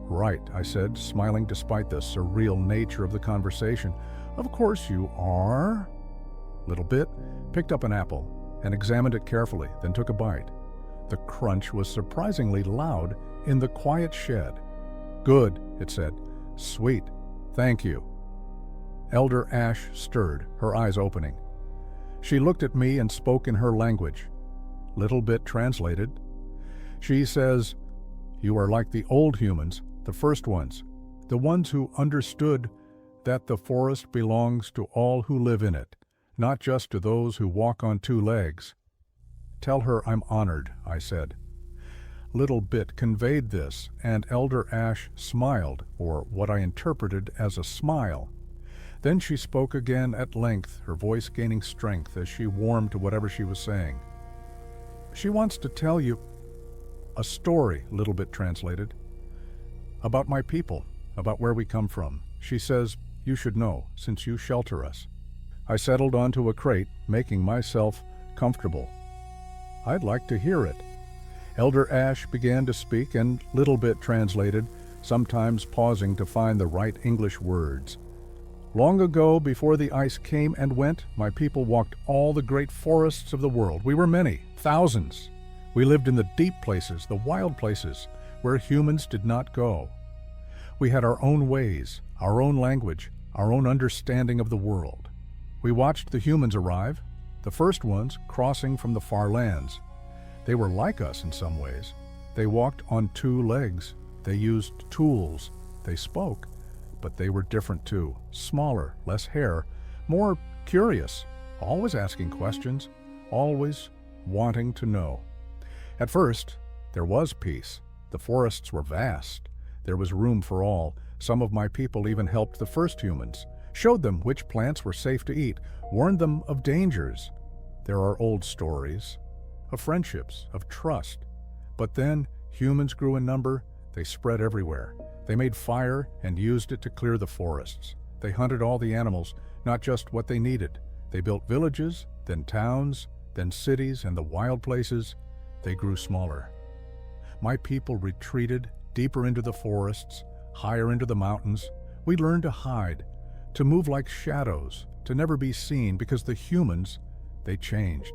Right, I said, smiling despite the surreal nature of the conversation. Of course you are. Littlebit picked up an apple and examined it carefully, then took a bite. The crunch was surprisingly loud in the quiet shed. Good, it said. Sweet. Thank you. Elder Ash stirred, her eyes opening. She looked at me and spoke in her language. Littlebit translated. She says, "You are like the old humans, the first ones, the ones who understood that the forest belongs to all who live in it, not just to those who walk on two legs." Tell her I'm honored, I said. Littlebit conveyed this, and Elder Ash smiled, or what I interpreted as a smile. Then she spoke again at length, her voice gaining strength as she warmed to whatever she was saying. She wants to tell you a story, Littlebit translated, about my people, about where we come from. She says you should know, since you shelter us. I settled onto a crate, making myself comfortable. I'd like to hear it. Elder Ash began to speak, and Littlebit translated, sometimes pausing to find the right English words. Long ago, before the ice came and went, my people walked all the great forests of the world. We were many, thousands. We lived in the deep places, the wild places, where humans did not go. We had our own ways, our own language, our own understanding of the world. We watched the humans arrive, the first ones crossing from the far lands. They were like us in some ways. They walked on two legs. They used tools. They spoke. But they were different too. Smaller, less hair, more curious, always asking questions, always wanting to know. At first, there was peace. The forests were vast. There was room for all. Some of my people even helped the first humans, showed them which plants were safe to eat, warned them of dangers. There are old stories of friendships, of trust. But then humans grew in number. They spread everywhere. They made fire and used it to clear the forests. They hunted all the animals, not just what they needed. They built villages, then towns, then cities, and the wild places. They grew smaller. My people retreated deeper into the forests, higher into the mountains. We learned to hide, to move like shadows, to never be seen, because the humans, they changed.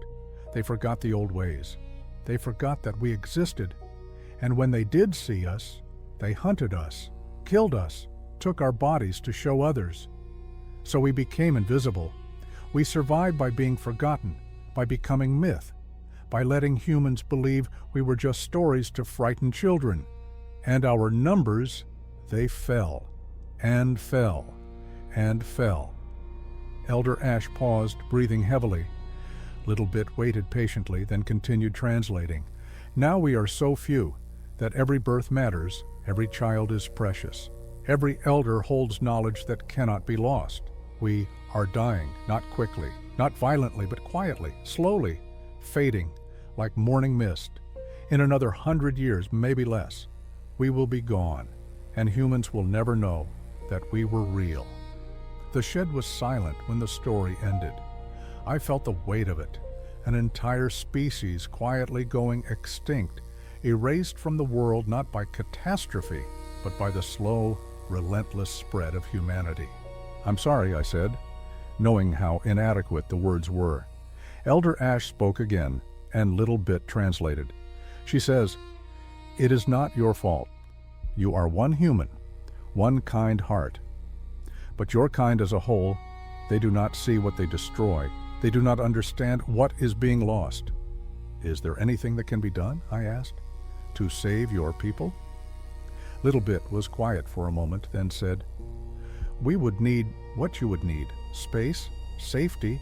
They forgot the old ways. They forgot that we existed. And when they did see us, they hunted us, killed us, took our bodies to show others. So we became invisible. We survived by being forgotten, by becoming myth, by letting humans believe we were just stories to frighten children. And our numbers, they fell, and fell, and fell. Elder Ash paused, breathing heavily. Littlebit waited patiently, then continued translating. Now we are so few that every birth matters, every child is precious. Every elder holds knowledge that cannot be lost. We are dying, not quickly, not violently, but quietly, slowly, fading, like morning mist. In another 100 years, maybe less, we will be gone, and humans will never know that we were real. The shed was silent when the story ended. I felt the weight of it, an entire species quietly going extinct, erased from the world not by catastrophe, but by the slow, relentless spread of humanity. I'm sorry, I said, knowing how inadequate the words were. Elder Ash spoke again, and Littlebit translated. She says, "It is not your fault. You are one human, one kind heart. But your kind as a whole, they do not see what they destroy. They do not understand what is being lost. Is there anything that can be done?" I asked. "To save your people?" Littlebit was quiet for a moment, then said, "We would need what you would need: space, safety,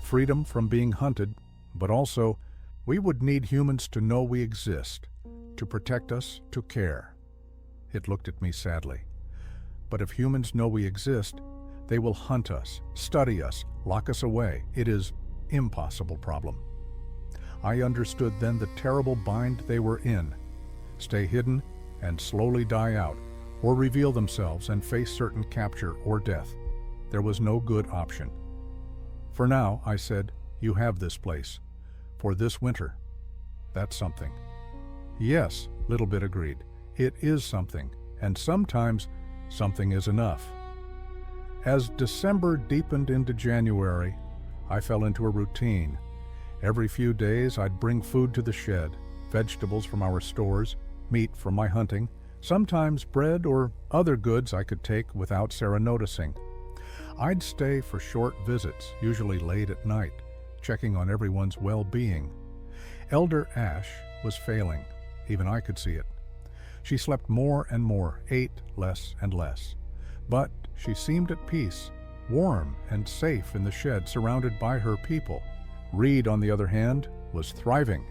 freedom from being hunted, but also we would need humans to know we exist, to protect us, to care. It looked at me sadly. But if humans know we exist, they will hunt us, study us, lock us away. It is an impossible problem. I understood then the terrible bind they were in. Stay hidden and slowly die out, or reveal themselves and face certain capture or death. There was no good option. For now, I said, you have this place. For this winter. That's something. Yes, Little Bit agreed. It is something, and sometimes something is enough. As December deepened into January, I fell into a routine. Every few days I'd bring food to the shed, vegetables from our stores, meat from my hunting, sometimes bread or other goods I could take without Sarah noticing. I'd stay for short visits, usually late at night, checking on everyone's well-being. Elder Ash was failing. Even I could see it. She slept more and more, ate less and less. But she seemed at peace, warm and safe in the shed, surrounded by her people. Reed, on the other hand, was thriving.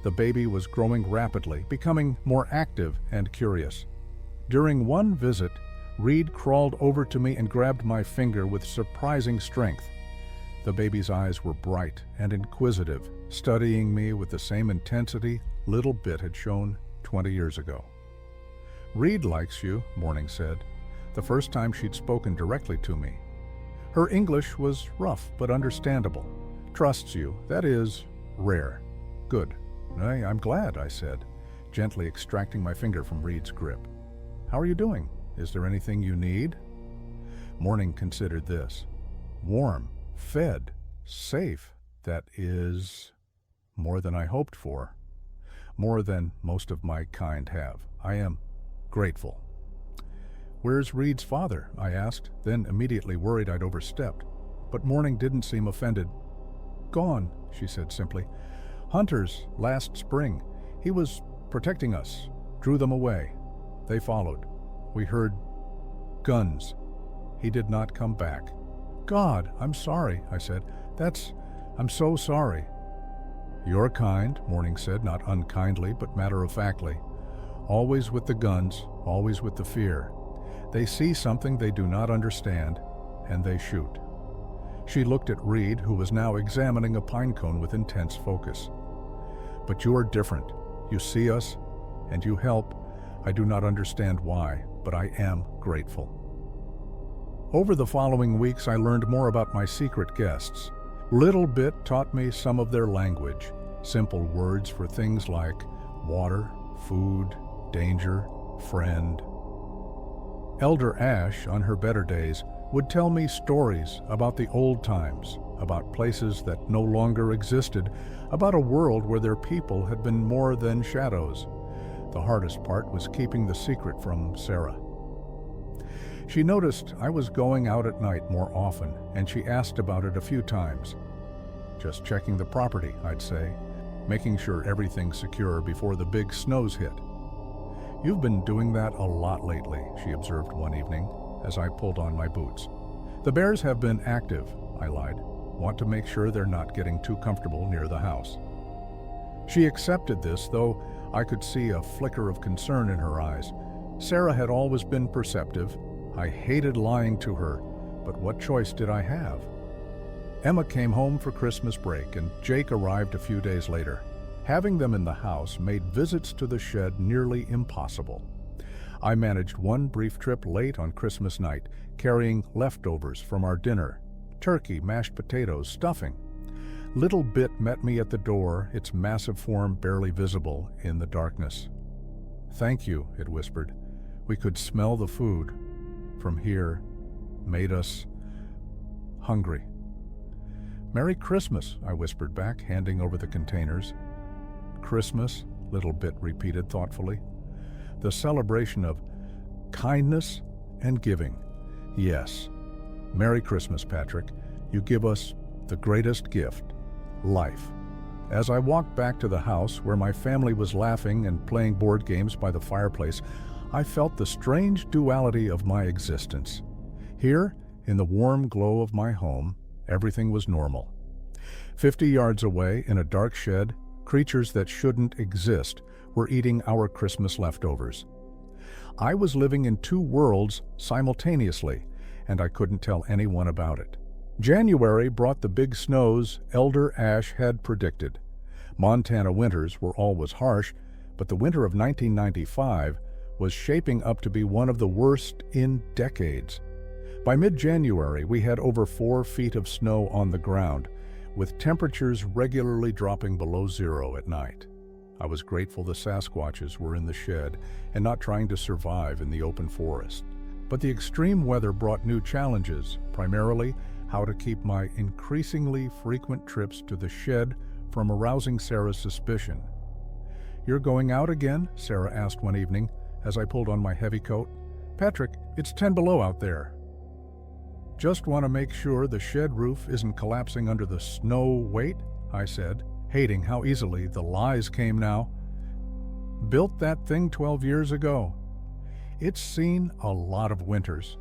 The baby was growing rapidly, becoming more active and curious. During one visit, Reed crawled over to me and grabbed my finger with surprising strength. The baby's eyes were bright and inquisitive, studying me with the same intensity Little Bit had shown 20 years ago. Reed likes you, Morning said, the first time she'd spoken directly to me. Her English was rough but understandable. Trusts you, that is, rare. Good. I'm glad, I said, gently extracting my finger from Reed's grip. How are you doing? Is there anything you need? Morning considered this. Warm, fed, safe. That is more than I hoped for. More than most of my kind have. I am grateful. Where's Reed's father? I asked, then immediately worried I'd overstepped. But Morning didn't seem offended. Gone, she said simply. Hunters last spring. He was protecting us, drew them away. They followed. We heard guns. He did not come back. God, I'm sorry, I said. I'm so sorry. You're kind, Morning said, not unkindly, but matter-of-factly. Always with the guns, always with the fear. They see something they do not understand, and they shoot. She looked at Reed, who was now examining a pine cone with intense focus. But you are different. You see us, and you help. I do not understand why, but I am grateful. Over the following weeks, I learned more about my secret guests. Little Bit taught me some of their language, simple words for things like water, food, danger, friend. Elder Ash, on her better days, would tell me stories about the old times, about places that no longer existed, about a world where their people had been more than shadows. The hardest part was keeping the secret from Sarah. She noticed I was going out at night more often, and she asked about it a few times. Just checking the property, I'd say, making sure everything's secure before the big snows hit. You've been doing that a lot lately, she observed one evening, as I pulled on my boots. The bears have been active, I lied. Want to make sure they're not getting too comfortable near the house. She accepted this, though I could see a flicker of concern in her eyes. Sarah had always been perceptive. I hated lying to her, but what choice did I have? Emma came home for Christmas break, and Jake arrived a few days later. Having them in the house made visits to the shed nearly impossible. I managed one brief trip late on Christmas night, carrying leftovers from our dinner: turkey, mashed potatoes, stuffing. Little Bit met me at the door, its massive form barely visible in the darkness. Thank you, it whispered. We could smell the food from here, made us hungry. Merry Christmas, I whispered back, handing over the containers. Christmas, Little Bit repeated thoughtfully. The celebration of kindness and giving. Yes. Merry Christmas, Patrick. You give us the greatest gift, life. As I walked back to the house, where my family was laughing and playing board games by the fireplace, I felt the strange duality of my existence. Here, in the warm glow of my home, everything was normal. 50 yards away, in a dark shed, creatures that shouldn't exist were eating our Christmas leftovers. I was living in two worlds simultaneously, and I couldn't tell anyone about it. January brought the big snows Elder Ash had predicted. Montana winters were always harsh, but the winter of 1995 was shaping up to be one of the worst in decades. By mid-January, we had over 4 feet of snow on the ground, with temperatures regularly dropping below zero at night. I was grateful the Sasquatches were in the shed and not trying to survive in the open forest. But the extreme weather brought new challenges, primarily how to keep my increasingly frequent trips to the shed from arousing Sarah's suspicion. "You're going out again?" Sarah asked one evening as I pulled on my heavy coat. "Patrick, it's 10 below out there." "Just want to make sure the shed roof isn't collapsing under the snow weight," I said, hating how easily the lies came now. "Built that thing 12 years ago. It's seen a lot of winters."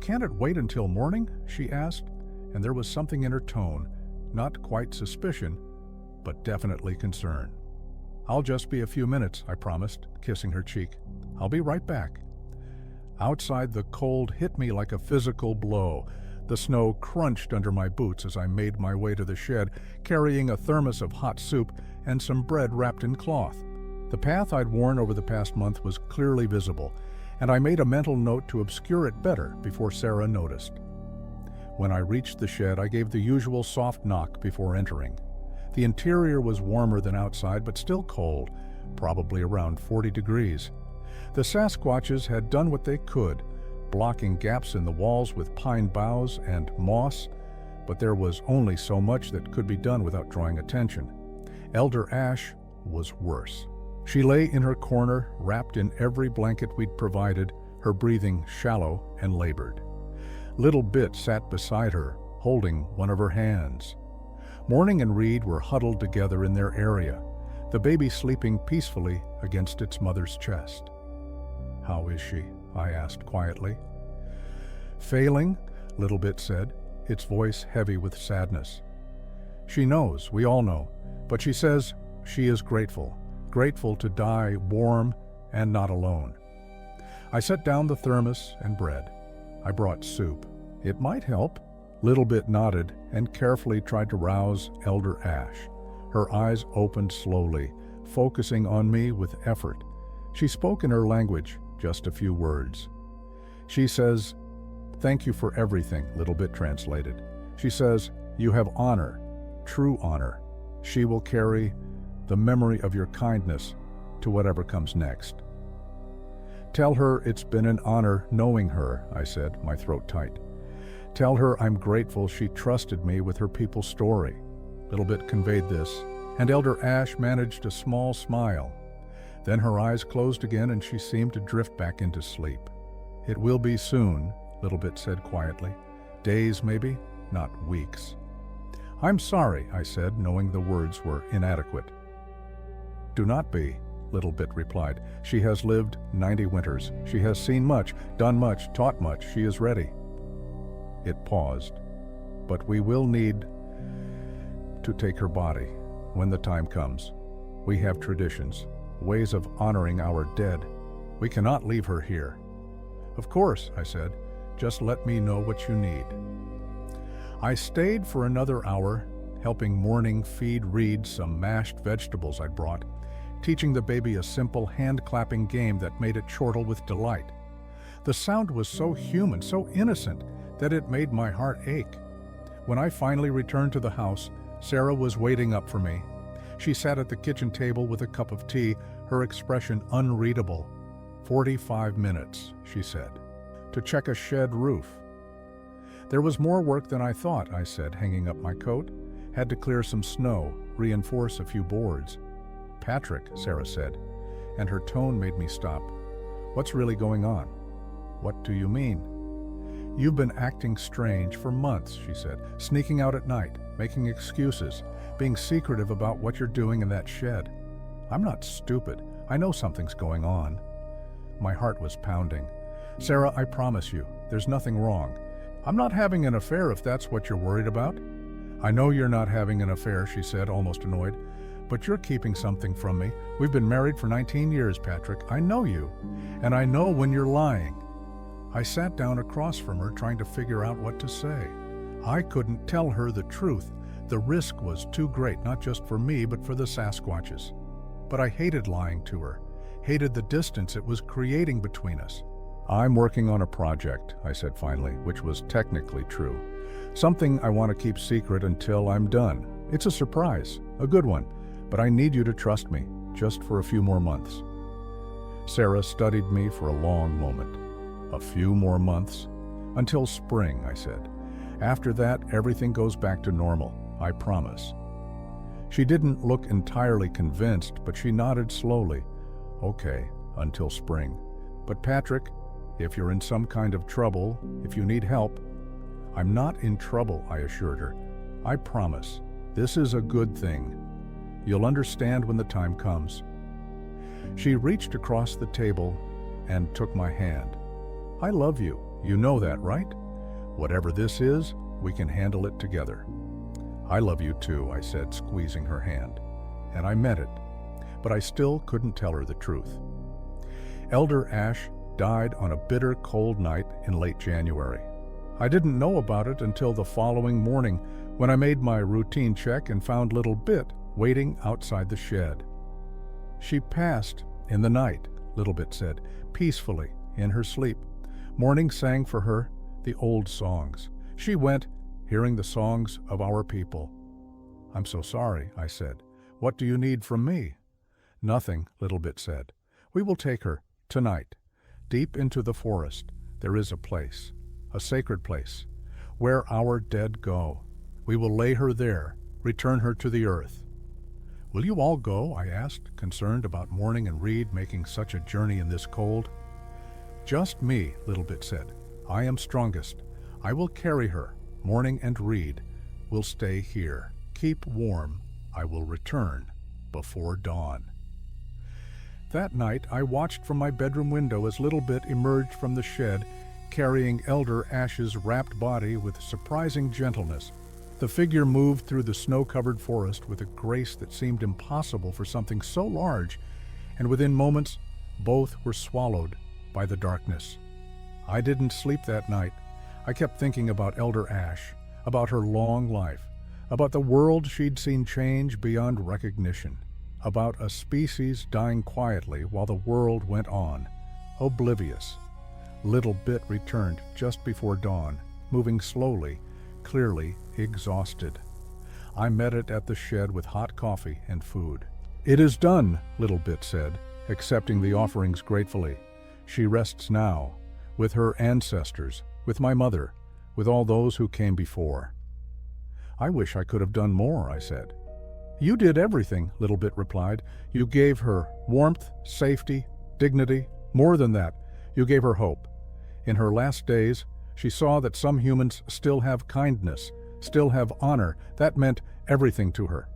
"Can't it wait until morning?" she asked, and there was something in her tone, not quite suspicion, but definitely concern. "I'll just be a few minutes," I promised, kissing her cheek. "I'll be right back." Outside, the cold hit me like a physical blow. The snow crunched under my boots as I made my way to the shed, carrying a thermos of hot soup and some bread wrapped in cloth. The path I'd worn over the past month was clearly visible, and I made a mental note to obscure it better before Sarah noticed. When I reached the shed, I gave the usual soft knock before entering. The interior was warmer than outside, but still cold, probably around 40 degrees. The Sasquatches had done what they could, blocking gaps in the walls with pine boughs and moss, but there was only so much that could be done without drawing attention. Elder Ash was worse. She lay in her corner, wrapped in every blanket we'd provided, her breathing shallow and labored. Little Bit sat beside her, holding one of her hands. Morning and Reed were huddled together in their area, the baby sleeping peacefully against its mother's chest. "How is she?" I asked quietly. "Failing," Little Bit said, its voice heavy with sadness. "She knows, we all know, but she says she is grateful to die warm and not alone." I set down the thermos and bread. I brought soup. "It might help." Little Bit nodded and carefully tried to rouse Elder Ash. Her eyes opened slowly, focusing on me with effort. She spoke in her language, just a few words. She says, "Thank you for everything," Little Bit translated. She says, "You have honor, true honor. She will carry the memory of your kindness to whatever comes next." "Tell her it's been an honor knowing her," I said, my throat tight. "Tell her I'm grateful she trusted me with her people's story." Little Bit conveyed this, and Elder Ash managed a small smile. Then her eyes closed again and she seemed to drift back into sleep. "It will be soon," Little Bit said quietly. "Days maybe, not weeks." "I'm sorry," I said, knowing the words were inadequate. "Do not be," Little Bit replied. "She has lived 90 winters. She has seen much, done much, taught much. She is ready." It paused. "But we will need to take her body when the time comes. We have traditions, ways of honoring our dead. We cannot leave her here." "Of course," I said. "Just let me know what you need." I stayed for another hour, helping Morning feed Reed some mashed vegetables I'd brought, teaching the baby a simple hand-clapping game that made it chortle with delight. The sound was so human, so innocent, that it made my heart ache. When I finally returned to the house, Sarah was waiting up for me. She sat at the kitchen table with a cup of tea, her expression unreadable. 45 minutes, she said, to check a shed roof. "There was more work than I thought," I said, hanging up my coat. "Had to clear some snow, reinforce a few boards." "Patrick," Sarah said, and her tone made me stop. "What's really going on?" "What do you mean?" "You've been acting strange for months," she said, "sneaking out at night, making excuses, being secretive about what you're doing in that shed." "I'm not stupid. I know something's going on." My heart was pounding. "Sarah, I promise you, there's nothing wrong. I'm not having an affair if that's what you're worried about." "I know you're not having an affair," she said, almost annoyed, But you're keeping something from me. We've been married for 19 years, Patrick. I know you, and I know when you're lying." I sat down across from her, trying to figure out what to say. I couldn't tell her the truth. The risk was too great, not just for me, but for the Sasquatches. But I hated lying to her, hated the distance it was creating between us. "I'm working on a project," I said finally, which was technically true. "Something I want to keep secret until I'm done. It's a surprise, a good one, but I need you to trust me, just for a few more months." Sarah studied me for a long moment. "A few more months?" "Until spring," I said. "After that, everything goes back to normal, I promise." She didn't look entirely convinced, but she nodded slowly. "Okay, until spring. But Patrick, if you're in some kind of trouble, if you need help—" "I'm not in trouble," I assured her. "I promise. This is a good thing. You'll understand when the time comes." She reached across the table and took my hand. "I love you. You know that, right? Whatever this is, we can handle it together." "I love you too," I said, squeezing her hand. And I meant it, but I still couldn't tell her the truth. Elder Ash died on a bitter cold night in late January. I didn't know about it until the following morning, when I made my routine check and found Little Bit waiting outside the shed. "She passed in the night," Little Bit said, "peacefully, in her sleep. Morning sang for her the old songs. She went, hearing the songs of our people." "I'm so sorry," I said. "What do you need from me?" "Nothing," Little Bit said. "We will take her, tonight. Deep into the forest, there is a place, a sacred place, where our dead go. We will lay her there, return her to the earth." "Will you all go?" I asked, concerned about Morning and Reed making such a journey in this cold. "Just me," Little Bit said. "I am strongest. I will carry her. Morning and Reed will stay here. Keep warm. I will return before dawn." That night, I watched from my bedroom window as Little Bit emerged from the shed, carrying Elder Ash's wrapped body with surprising gentleness. The figure moved through the snow-covered forest with a grace that seemed impossible for something so large, and within moments, both were swallowed by the darkness. I didn't sleep that night. I kept thinking about Elder Ash, about her long life, about the world she'd seen change beyond recognition, about a species dying quietly while the world went on, oblivious. Little Bit returned just before dawn, moving slowly, clearly exhausted. I met it at the shed with hot coffee and food. "It is done," Little Bit said, accepting the offerings gratefully. "She rests now, with her ancestors, with my mother, with all those who came before." "I wish I could have done more," I said. "You did everything," Little Bit replied. "You gave her warmth, safety, dignity. More than that, you gave her hope. In her last days, she saw that some humans still have kindness, still have honor. That meant everything to her."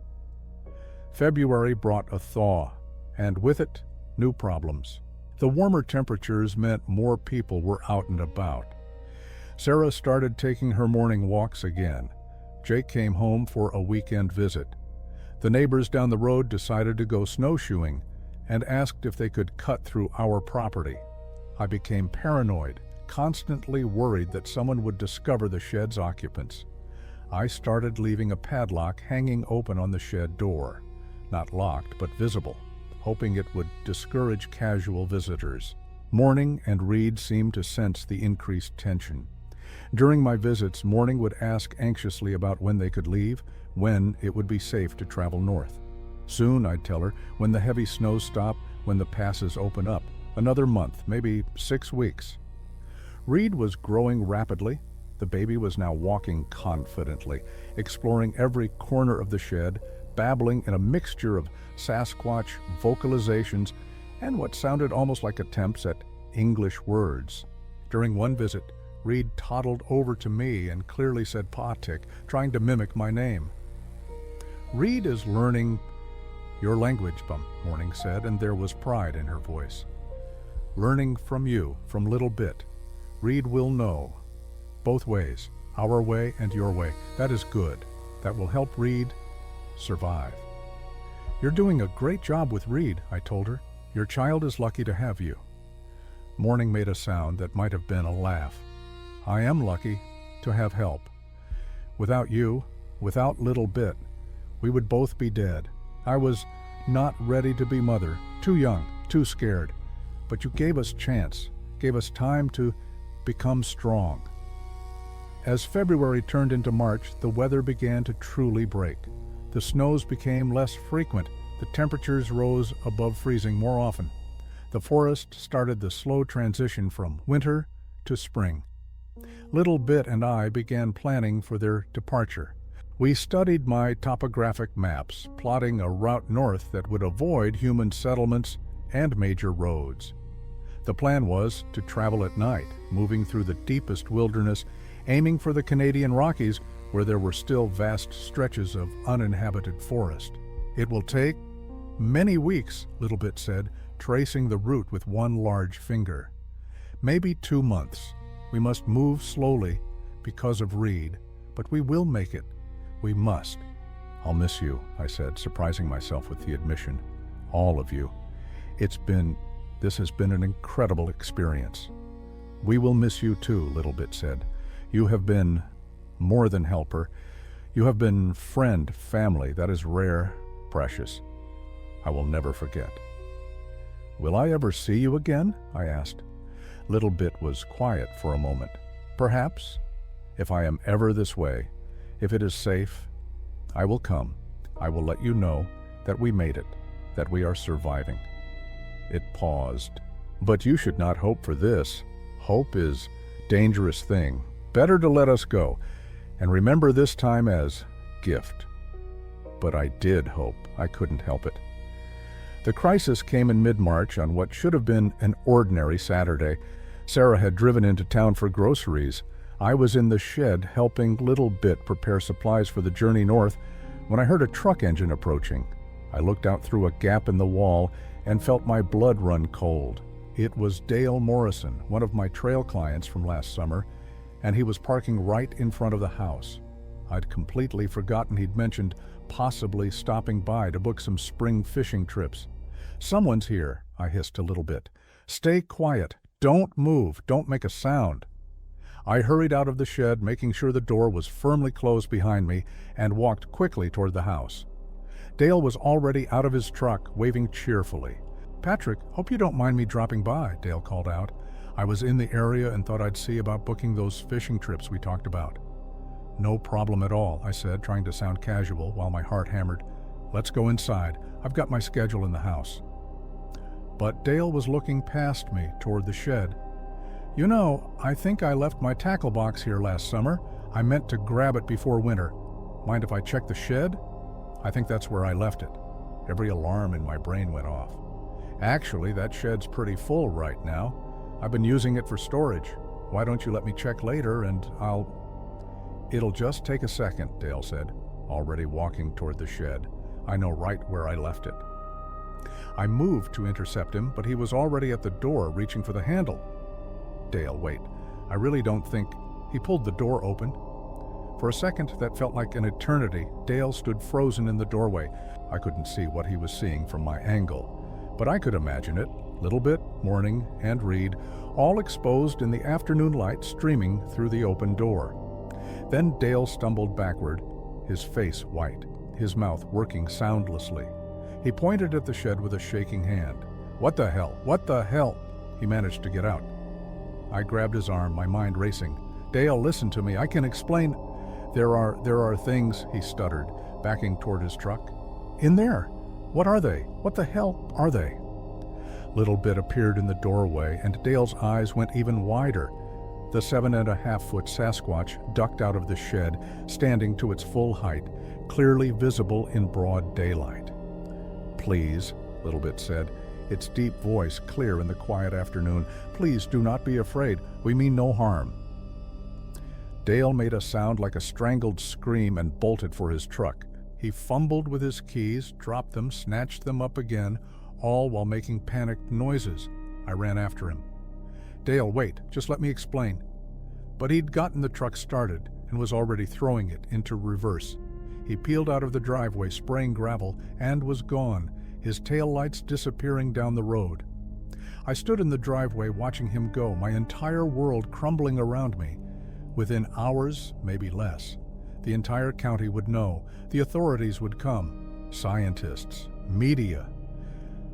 February brought a thaw, and with it, new problems. The warmer temperatures meant more people were out and about. Sarah started taking her morning walks again. Jake came home for a weekend visit. The neighbors down the road decided to go snowshoeing and asked if they could cut through our property. I became paranoid, constantly worried that someone would discover the shed's occupants. I started leaving a padlock hanging open on the shed door, not locked but visible, hoping it would discourage casual visitors. Morning and Reed seemed to sense the increased tension. During my visits, Morning would ask anxiously about when they could leave, when it would be safe to travel north. Soon, I'd tell her, when the heavy snows stop, when the passes open up. Another month, maybe 6 weeks. Reed was growing rapidly. The baby was now walking confidently, exploring every corner of the shed, babbling in a mixture of Sasquatch vocalizations and what sounded almost like attempts at English words. During one visit, Reed toddled over to me and clearly said "Patik," trying to mimic my name. "Reed is learning your language," Morning said, and there was pride in her voice. "Learning from you, from Little Bit. Reed will know. Both ways, our way and your way. That is good. That will help Reed survive." "You're doing a great job with Reed," I told her. "Your child is lucky to have you." Morning made a sound that might have been a laugh. "I am lucky to have help. Without you, without Little Bit, we would both be dead. I was not ready to be mother, too young, too scared. But you gave us chance, gave us time to become strong." As February turned into March, the weather began to truly break. The snows became less frequent, the temperatures rose above freezing more often. The forest started the slow transition from winter to spring. Little Bit and I began planning for their departure. We studied my topographic maps, plotting a route north that would avoid human settlements and major roads. The plan was to travel at night, moving through the deepest wilderness, aiming for the Canadian Rockies, where there were still vast stretches of uninhabited forest. "It will take many weeks," Little Bit said, tracing the route with one large finger. "Maybe 2 months. We must move slowly because of Reed, but we will make it. We must." "I'll miss you," I said, surprising myself with the admission. "All of you. This has been an incredible experience." "We will miss you too," Little Bit said. "You have been more than helper. You have been friend, family. That is rare, precious. I will never forget." "Will I ever see you again?" I asked. Little Bit was quiet for a moment. "Perhaps, if I am ever this way, if it is safe, I will come. I will let you know that we made it, that we are surviving." It paused. "But you should not hope for this. Hope is a dangerous thing. Better to let us go, and remember this time as gift." But I did hope. I couldn't help it. The crisis came in mid-March on what should have been an ordinary Saturday. Sarah had driven into town for groceries. I was in the shed helping Little Bit prepare supplies for the journey north when I heard a truck engine approaching. I looked out through a gap in the wall and felt my blood run cold. It was Dale Morrison, one of my trail clients from last summer, and he was parking right in front of the house. I'd completely forgotten he'd mentioned possibly stopping by to book some spring fishing trips. "Someone's here," I hissed a Little Bit. "Stay quiet. Don't move. Don't make a sound." I hurried out of the shed, making sure the door was firmly closed behind me, and walked quickly toward the house. Dale was already out of his truck, waving cheerfully. "Patrick, hope you don't mind me dropping by," Dale called out. "I was in the area and thought I'd see about booking those fishing trips we talked about." "No problem at all," I said, trying to sound casual while my heart hammered. "Let's go inside. I've got my schedule in the house." But Dale was looking past me toward the shed. "You know, I think I left my tackle box here last summer. I meant to grab it before winter. Mind if I check the shed? I think that's where I left it." Every alarm in my brain went off. "Actually, that shed's pretty full right now. I've been using it for storage. Why don't you let me check later and "It'll just take a second," Dale said, already walking toward the shed. "I know right where I left it." I moved to intercept him, but he was already at the door, reaching for the handle. "Dale, wait. I really don't think—" He pulled the door open. For a second that felt like an eternity, Dale stood frozen in the doorway. I couldn't see what he was seeing from my angle, but I could imagine it. Little Bit, Morning, and Reed, all exposed in the afternoon light streaming through the open door. Then Dale stumbled backward, his face white, his mouth working soundlessly. He pointed at the shed with a shaking hand. "What the hell? What the hell?" He managed to get out. I grabbed his arm, my mind racing. "Dale, listen to me. I can explain—" There are things," he stuttered, backing toward his truck. "In there. What are they? What the hell are they?" Little Bit appeared in the doorway, and Dale's eyes went even wider. The 7.5-foot Sasquatch ducked out of the shed, standing to its full height, clearly visible in broad daylight. "Please," Little Bit said, its deep voice clear in the quiet afternoon, "please do not be afraid. We mean no harm." Dale made a sound like a strangled scream and bolted for his truck. He fumbled with his keys, dropped them, snatched them up again, all while making panicked noises. I ran after him. "Dale, wait, just let me explain." But he'd gotten the truck started and was already throwing it into reverse. He peeled out of the driveway, spraying gravel, and was gone, his taillights disappearing down the road. I stood in the driveway watching him go, my entire world crumbling around me. Within hours, maybe less, the entire county would know, the authorities would come, scientists, media.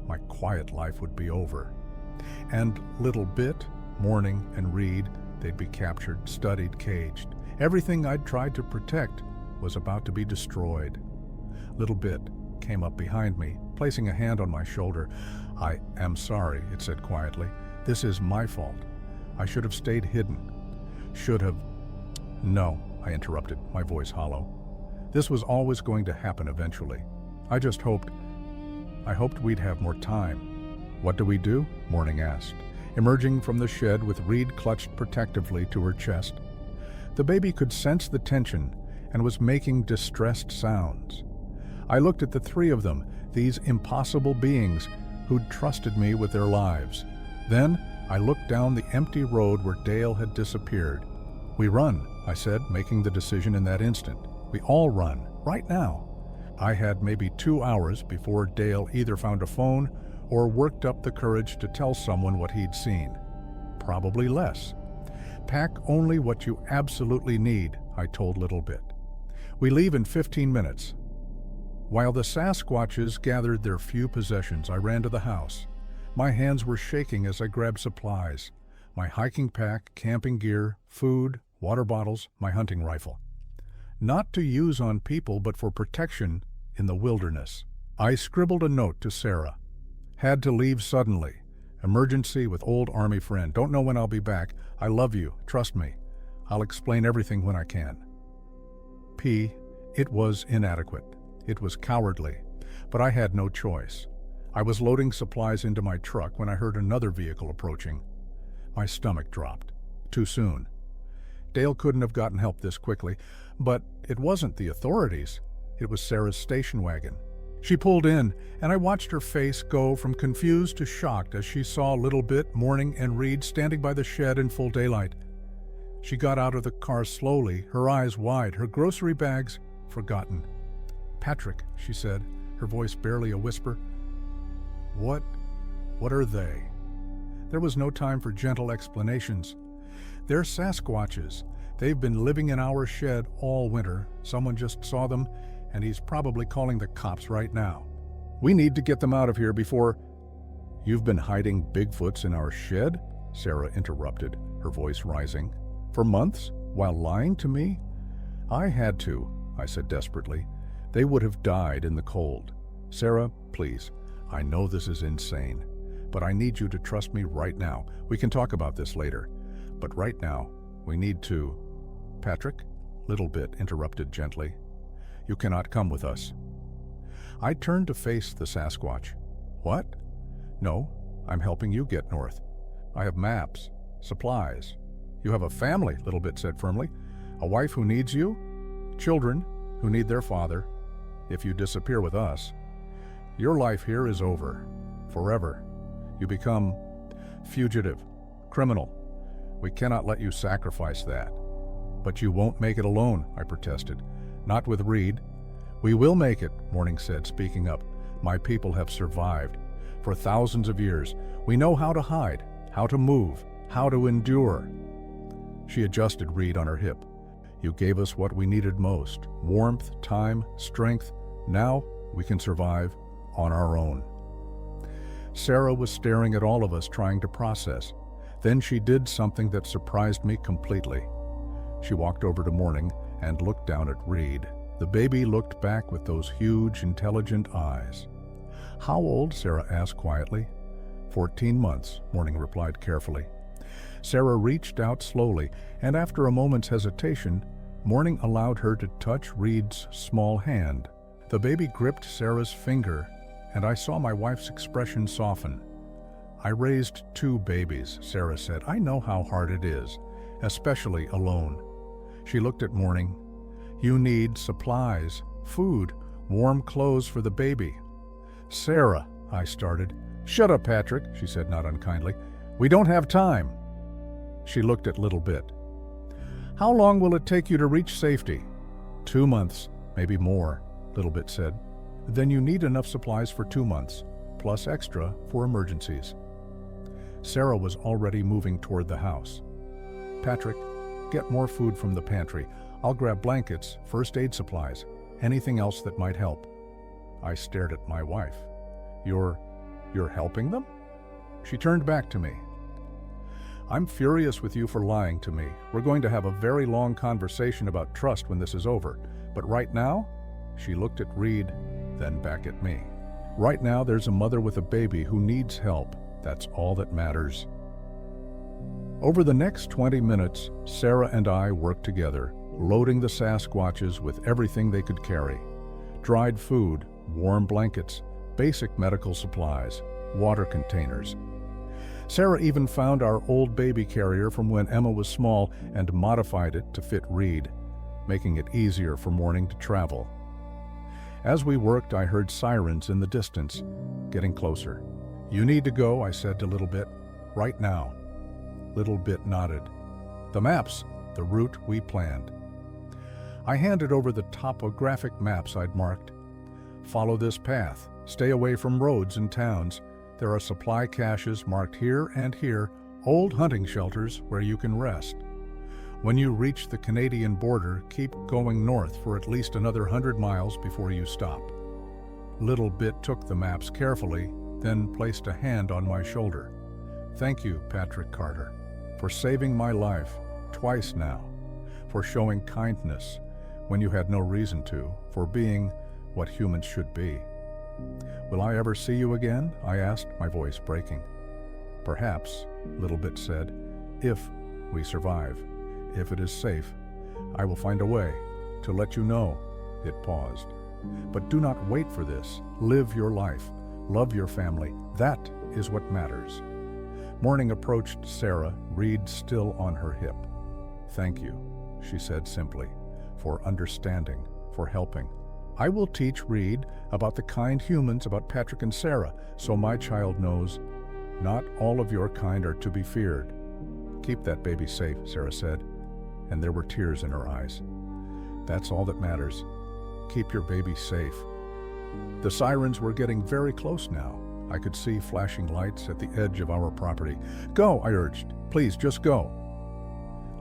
My quiet life would be over. And little Bit, Morning, and Reed, they'd be captured, studied, caged. Everything I'd tried to protect was about to be destroyed. Little Bit came up behind me, placing a hand on my shoulder. "I am sorry," it said quietly. "This is my fault. I should have stayed hidden. Should have—" "No," I interrupted, my voice hollow. "This was always going to happen eventually. I hoped we'd have more time." "What do we do?" Morning asked, emerging from the shed with Reed clutched protectively to her chest. The baby could sense the tension and was making distressed sounds. I looked at the three of them, these impossible beings who'd trusted me with their lives. Then I looked down the empty road where Dale had disappeared. "We run," I said, making the decision in that instant. "We all run, right now." I had maybe 2 hours before Dale either found a phone or worked up the courage to tell someone what he'd seen. Probably less. "Pack only what you absolutely need," I told Little Bit. "We leave in 15 minutes. While the Sasquatches gathered their few possessions, I ran to the house. My hands were shaking as I grabbed supplies. My hiking pack, camping gear, food, water bottles, my hunting rifle. Not to use on people, but for protection in the wilderness. I scribbled a note to Sarah. "Had to leave suddenly. Emergency with old army friend. Don't know when I'll be back. I love you. Trust me. I'll explain everything when I can." P. It was inadequate. It was cowardly. But I had no choice. I was loading supplies into my truck when I heard another vehicle approaching. My stomach dropped. Too soon. Dale couldn't have gotten help this quickly, but it wasn't the authorities. It was Sarah's station wagon. She pulled in, and I watched her face go from confused to shocked as she saw Little Bit, Morning, and Reed standing by the shed in full daylight. She got out of the car slowly, her eyes wide, her grocery bags forgotten. "Patrick," she said, her voice barely a whisper. What are they?" There was no time for gentle explanations. "They're Sasquatches. They've been living in our shed all winter. Someone just saw them, and he's probably calling the cops right now. We need to get them out of here before—" "You've been hiding Bigfoots in our shed?" Sarah interrupted, her voice rising. "For months? While lying to me?" "I had to," I said desperately. "They would have died in the cold. Sarah, please, I know this is insane, but I need you to trust me right now. We can talk about this later, but right now, we need to—" "Patrick," Little Bit interrupted gently. "You cannot come with us." I turned to face the Sasquatch. "What?" "No, I'm helping you get north. I have maps, supplies. You have a family," Little Bit said firmly. "A wife who needs you, children who need their father. If you disappear with us, your life here is over. Forever. You become fugitive, criminal. We cannot let you sacrifice that." "But you won't make it alone," I protested. "Not with Reed." "We will make it," Morning said, speaking up. "My people have survived. For thousands of years, we know how to hide, how to move, how to endure." She adjusted Reed on her hip. "You gave us what we needed most, warmth, time, strength. Now we can survive on our own." Sarah was staring at all of us, trying to process. Then she did something that surprised me completely. She walked over to Morning and looked down at Reed. The baby looked back with those huge, intelligent eyes. "How old?" Sarah asked quietly. 14 months, Morning replied carefully. Sarah reached out slowly, and after a moment's hesitation, Morning allowed her to touch Reed's small hand. The baby gripped Sarah's finger, and I saw my wife's expression soften. "I raised 2 babies," Sarah said. "I know how hard it is, especially alone." She looked at Morning. "You need supplies, food, warm clothes for the baby." "Sarah," I started. "Shut up, Patrick," she said not unkindly. "We don't have time." She looked at Little Bit. "How long will it take you to reach safety?" 2 months, Maybe more, Littlebit said. Then you need enough supplies for 2 months, plus extra for emergencies. Sarah was already moving toward the house. Patrick, get more food from the pantry. I'll grab blankets, first aid supplies, anything else that might help. I stared at my wife. You're helping them? She turned back to me. I'm furious with you for lying to me. We're going to have a very long conversation about trust when this is over. But right now, she looked at Reed, then back at me. Right now, there's a mother with a baby who needs help. That's all that matters. Over the next 20 minutes, Sarah and I worked together, loading the Sasquatches with everything they could carry. Dried food, warm blankets, basic medical supplies, water containers. Sarah even found our old baby carrier from when Emma was small and modified it to fit Reed, making it easier for morning to travel. As we worked, I heard sirens in the distance, getting closer. You need to go, I said to Littlebit, right now. Littlebit nodded. The maps, the route we planned. I handed over the topographic maps I'd marked. Follow this path. Stay away from roads and towns. There are supply caches marked here and here, old hunting shelters where you can rest. When you reach the Canadian border, keep going north for at least another 100 miles before you stop. Littlebit took the maps carefully, then placed a hand on my shoulder. Thank you, Patrick Carter, for saving my life twice now, for showing kindness when you had no reason to, for being what humans should be. Will I ever see you again? I asked, my voice breaking. Perhaps, Littlebit said, if we survive, if it is safe, I will find a way to let you know. It paused. But do not wait for this. Live your life. Love your family. That is what matters. Morning approached Sarah, Reed still on her hip. Thank you, she said simply, for understanding, for helping. I will teach Reed about the kind humans, about Patrick and Sarah, so my child knows not all of your kind are to be feared. Keep that baby safe, Sarah said, and there were tears in her eyes. That's all that matters. Keep your baby safe. The sirens were getting very close now. I could see flashing lights at the edge of our property. Go, I urged. Please, just go.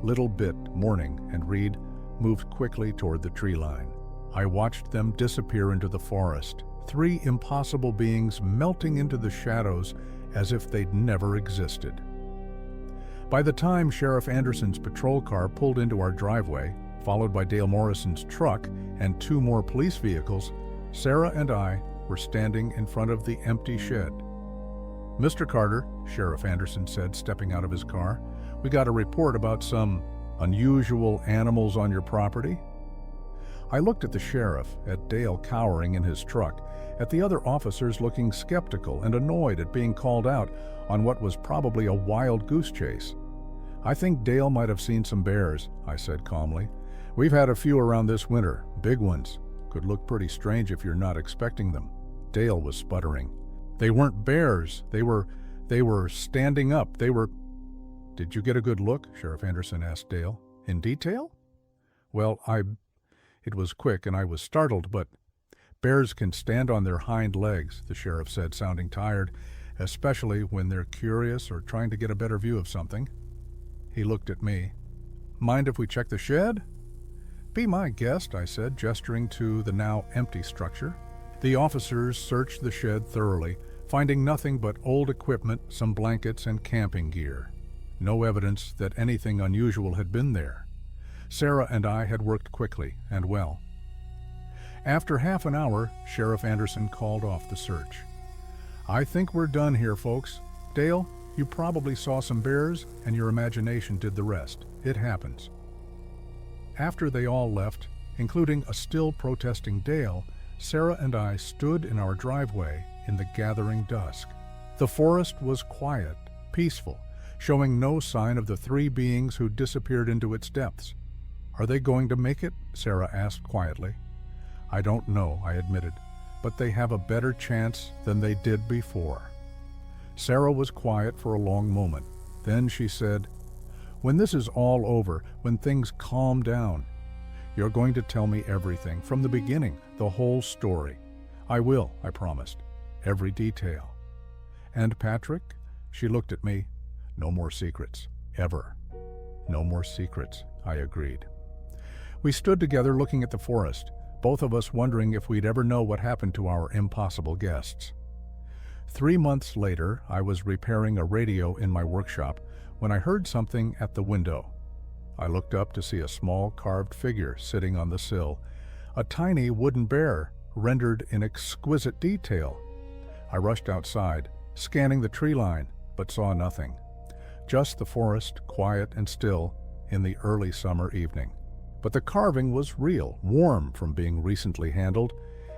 Littlebit, Morning, and Reed moved quickly toward the tree line. I watched them disappear into the forest, 3 impossible beings melting into the shadows as if they'd never existed. By the time Sheriff Anderson's patrol car pulled into our driveway, followed by Dale Morrison's truck and 2 more police vehicles, Sarah and I were standing in front of the empty shed. Mr. Carter, Sheriff Anderson said, stepping out of his car, we got a report about some unusual animals on your property. I looked at the sheriff, at Dale cowering in his truck, at the other officers looking skeptical and annoyed at being called out on what was probably a wild goose chase. I think Dale might have seen some bears, I said calmly. We've had a few around this winter, big ones. Could look pretty strange if you're not expecting them. Dale was sputtering. They weren't bears. They were standing up. Did you get a good look? Sheriff Anderson asked Dale. In detail? Well, it was quick and I was startled, but bears can stand on their hind legs, the sheriff said, sounding tired, especially when they're curious or trying to get a better view of something. He looked at me. Mind if we check the shed? Be my guest, I said, gesturing to the now empty structure. The officers searched the shed thoroughly, finding nothing but old equipment, some blankets, and camping gear. No evidence that anything unusual had been there. Sarah and I had worked quickly and well. After half an hour, Sheriff Anderson called off the search. I think we're done here, folks. Dale, you probably saw some bears and your imagination did the rest. It happens. After they all left, including a still protesting Dale, Sarah and I stood in our driveway in the gathering dusk. The forest was quiet, peaceful, showing no sign of the 3 beings who disappeared into its depths. Are they going to make it? Sarah asked quietly. I don't know, I admitted, but they have a better chance than they did before. Sarah was quiet for a long moment. Then she said, when this is all over, when things calm down, You're going to tell me everything, from the beginning, the whole story. I will, I promised. Every detail. And Patrick? She looked at me. No more secrets. Ever. No more secrets, I agreed. We stood together looking at the forest, both of us wondering if we'd ever know what happened to our impossible guests. 3 months later, I was repairing a radio in my workshop when I heard something at the window. I looked up to see a small carved figure sitting on the sill, a tiny wooden bear rendered in exquisite detail. I rushed outside, scanning the tree line, but saw nothing. Just the forest, quiet and still, in the early summer evening. But the carving was real, warm from being recently handled,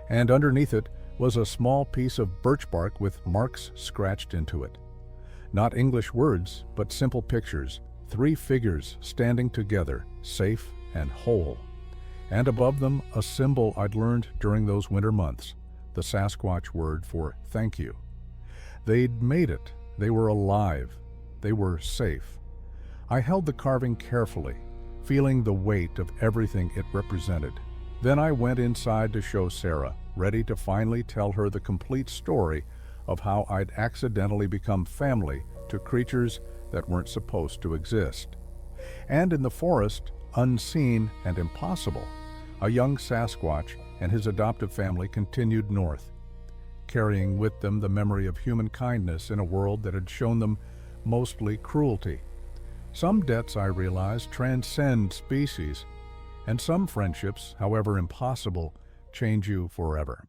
and underneath it was a small piece of birch bark with marks scratched into it. Not English words, but simple pictures, 3 figures standing together, safe and whole. And above them, a symbol I'd learned during those winter months, the Sasquatch word for thank you. They'd made it. They were alive. They were safe. I held the carving carefully, feeling the weight of everything it represented. Then I went inside to show Sarah, ready to finally tell her the complete story of how I'd accidentally become family to creatures that weren't supposed to exist. And in the forest, unseen and impossible, a young Sasquatch and his adoptive family continued north, carrying with them the memory of human kindness in a world that had shown them mostly cruelty. Some debts, I realized, transcend species, and some friendships, however impossible, change you forever.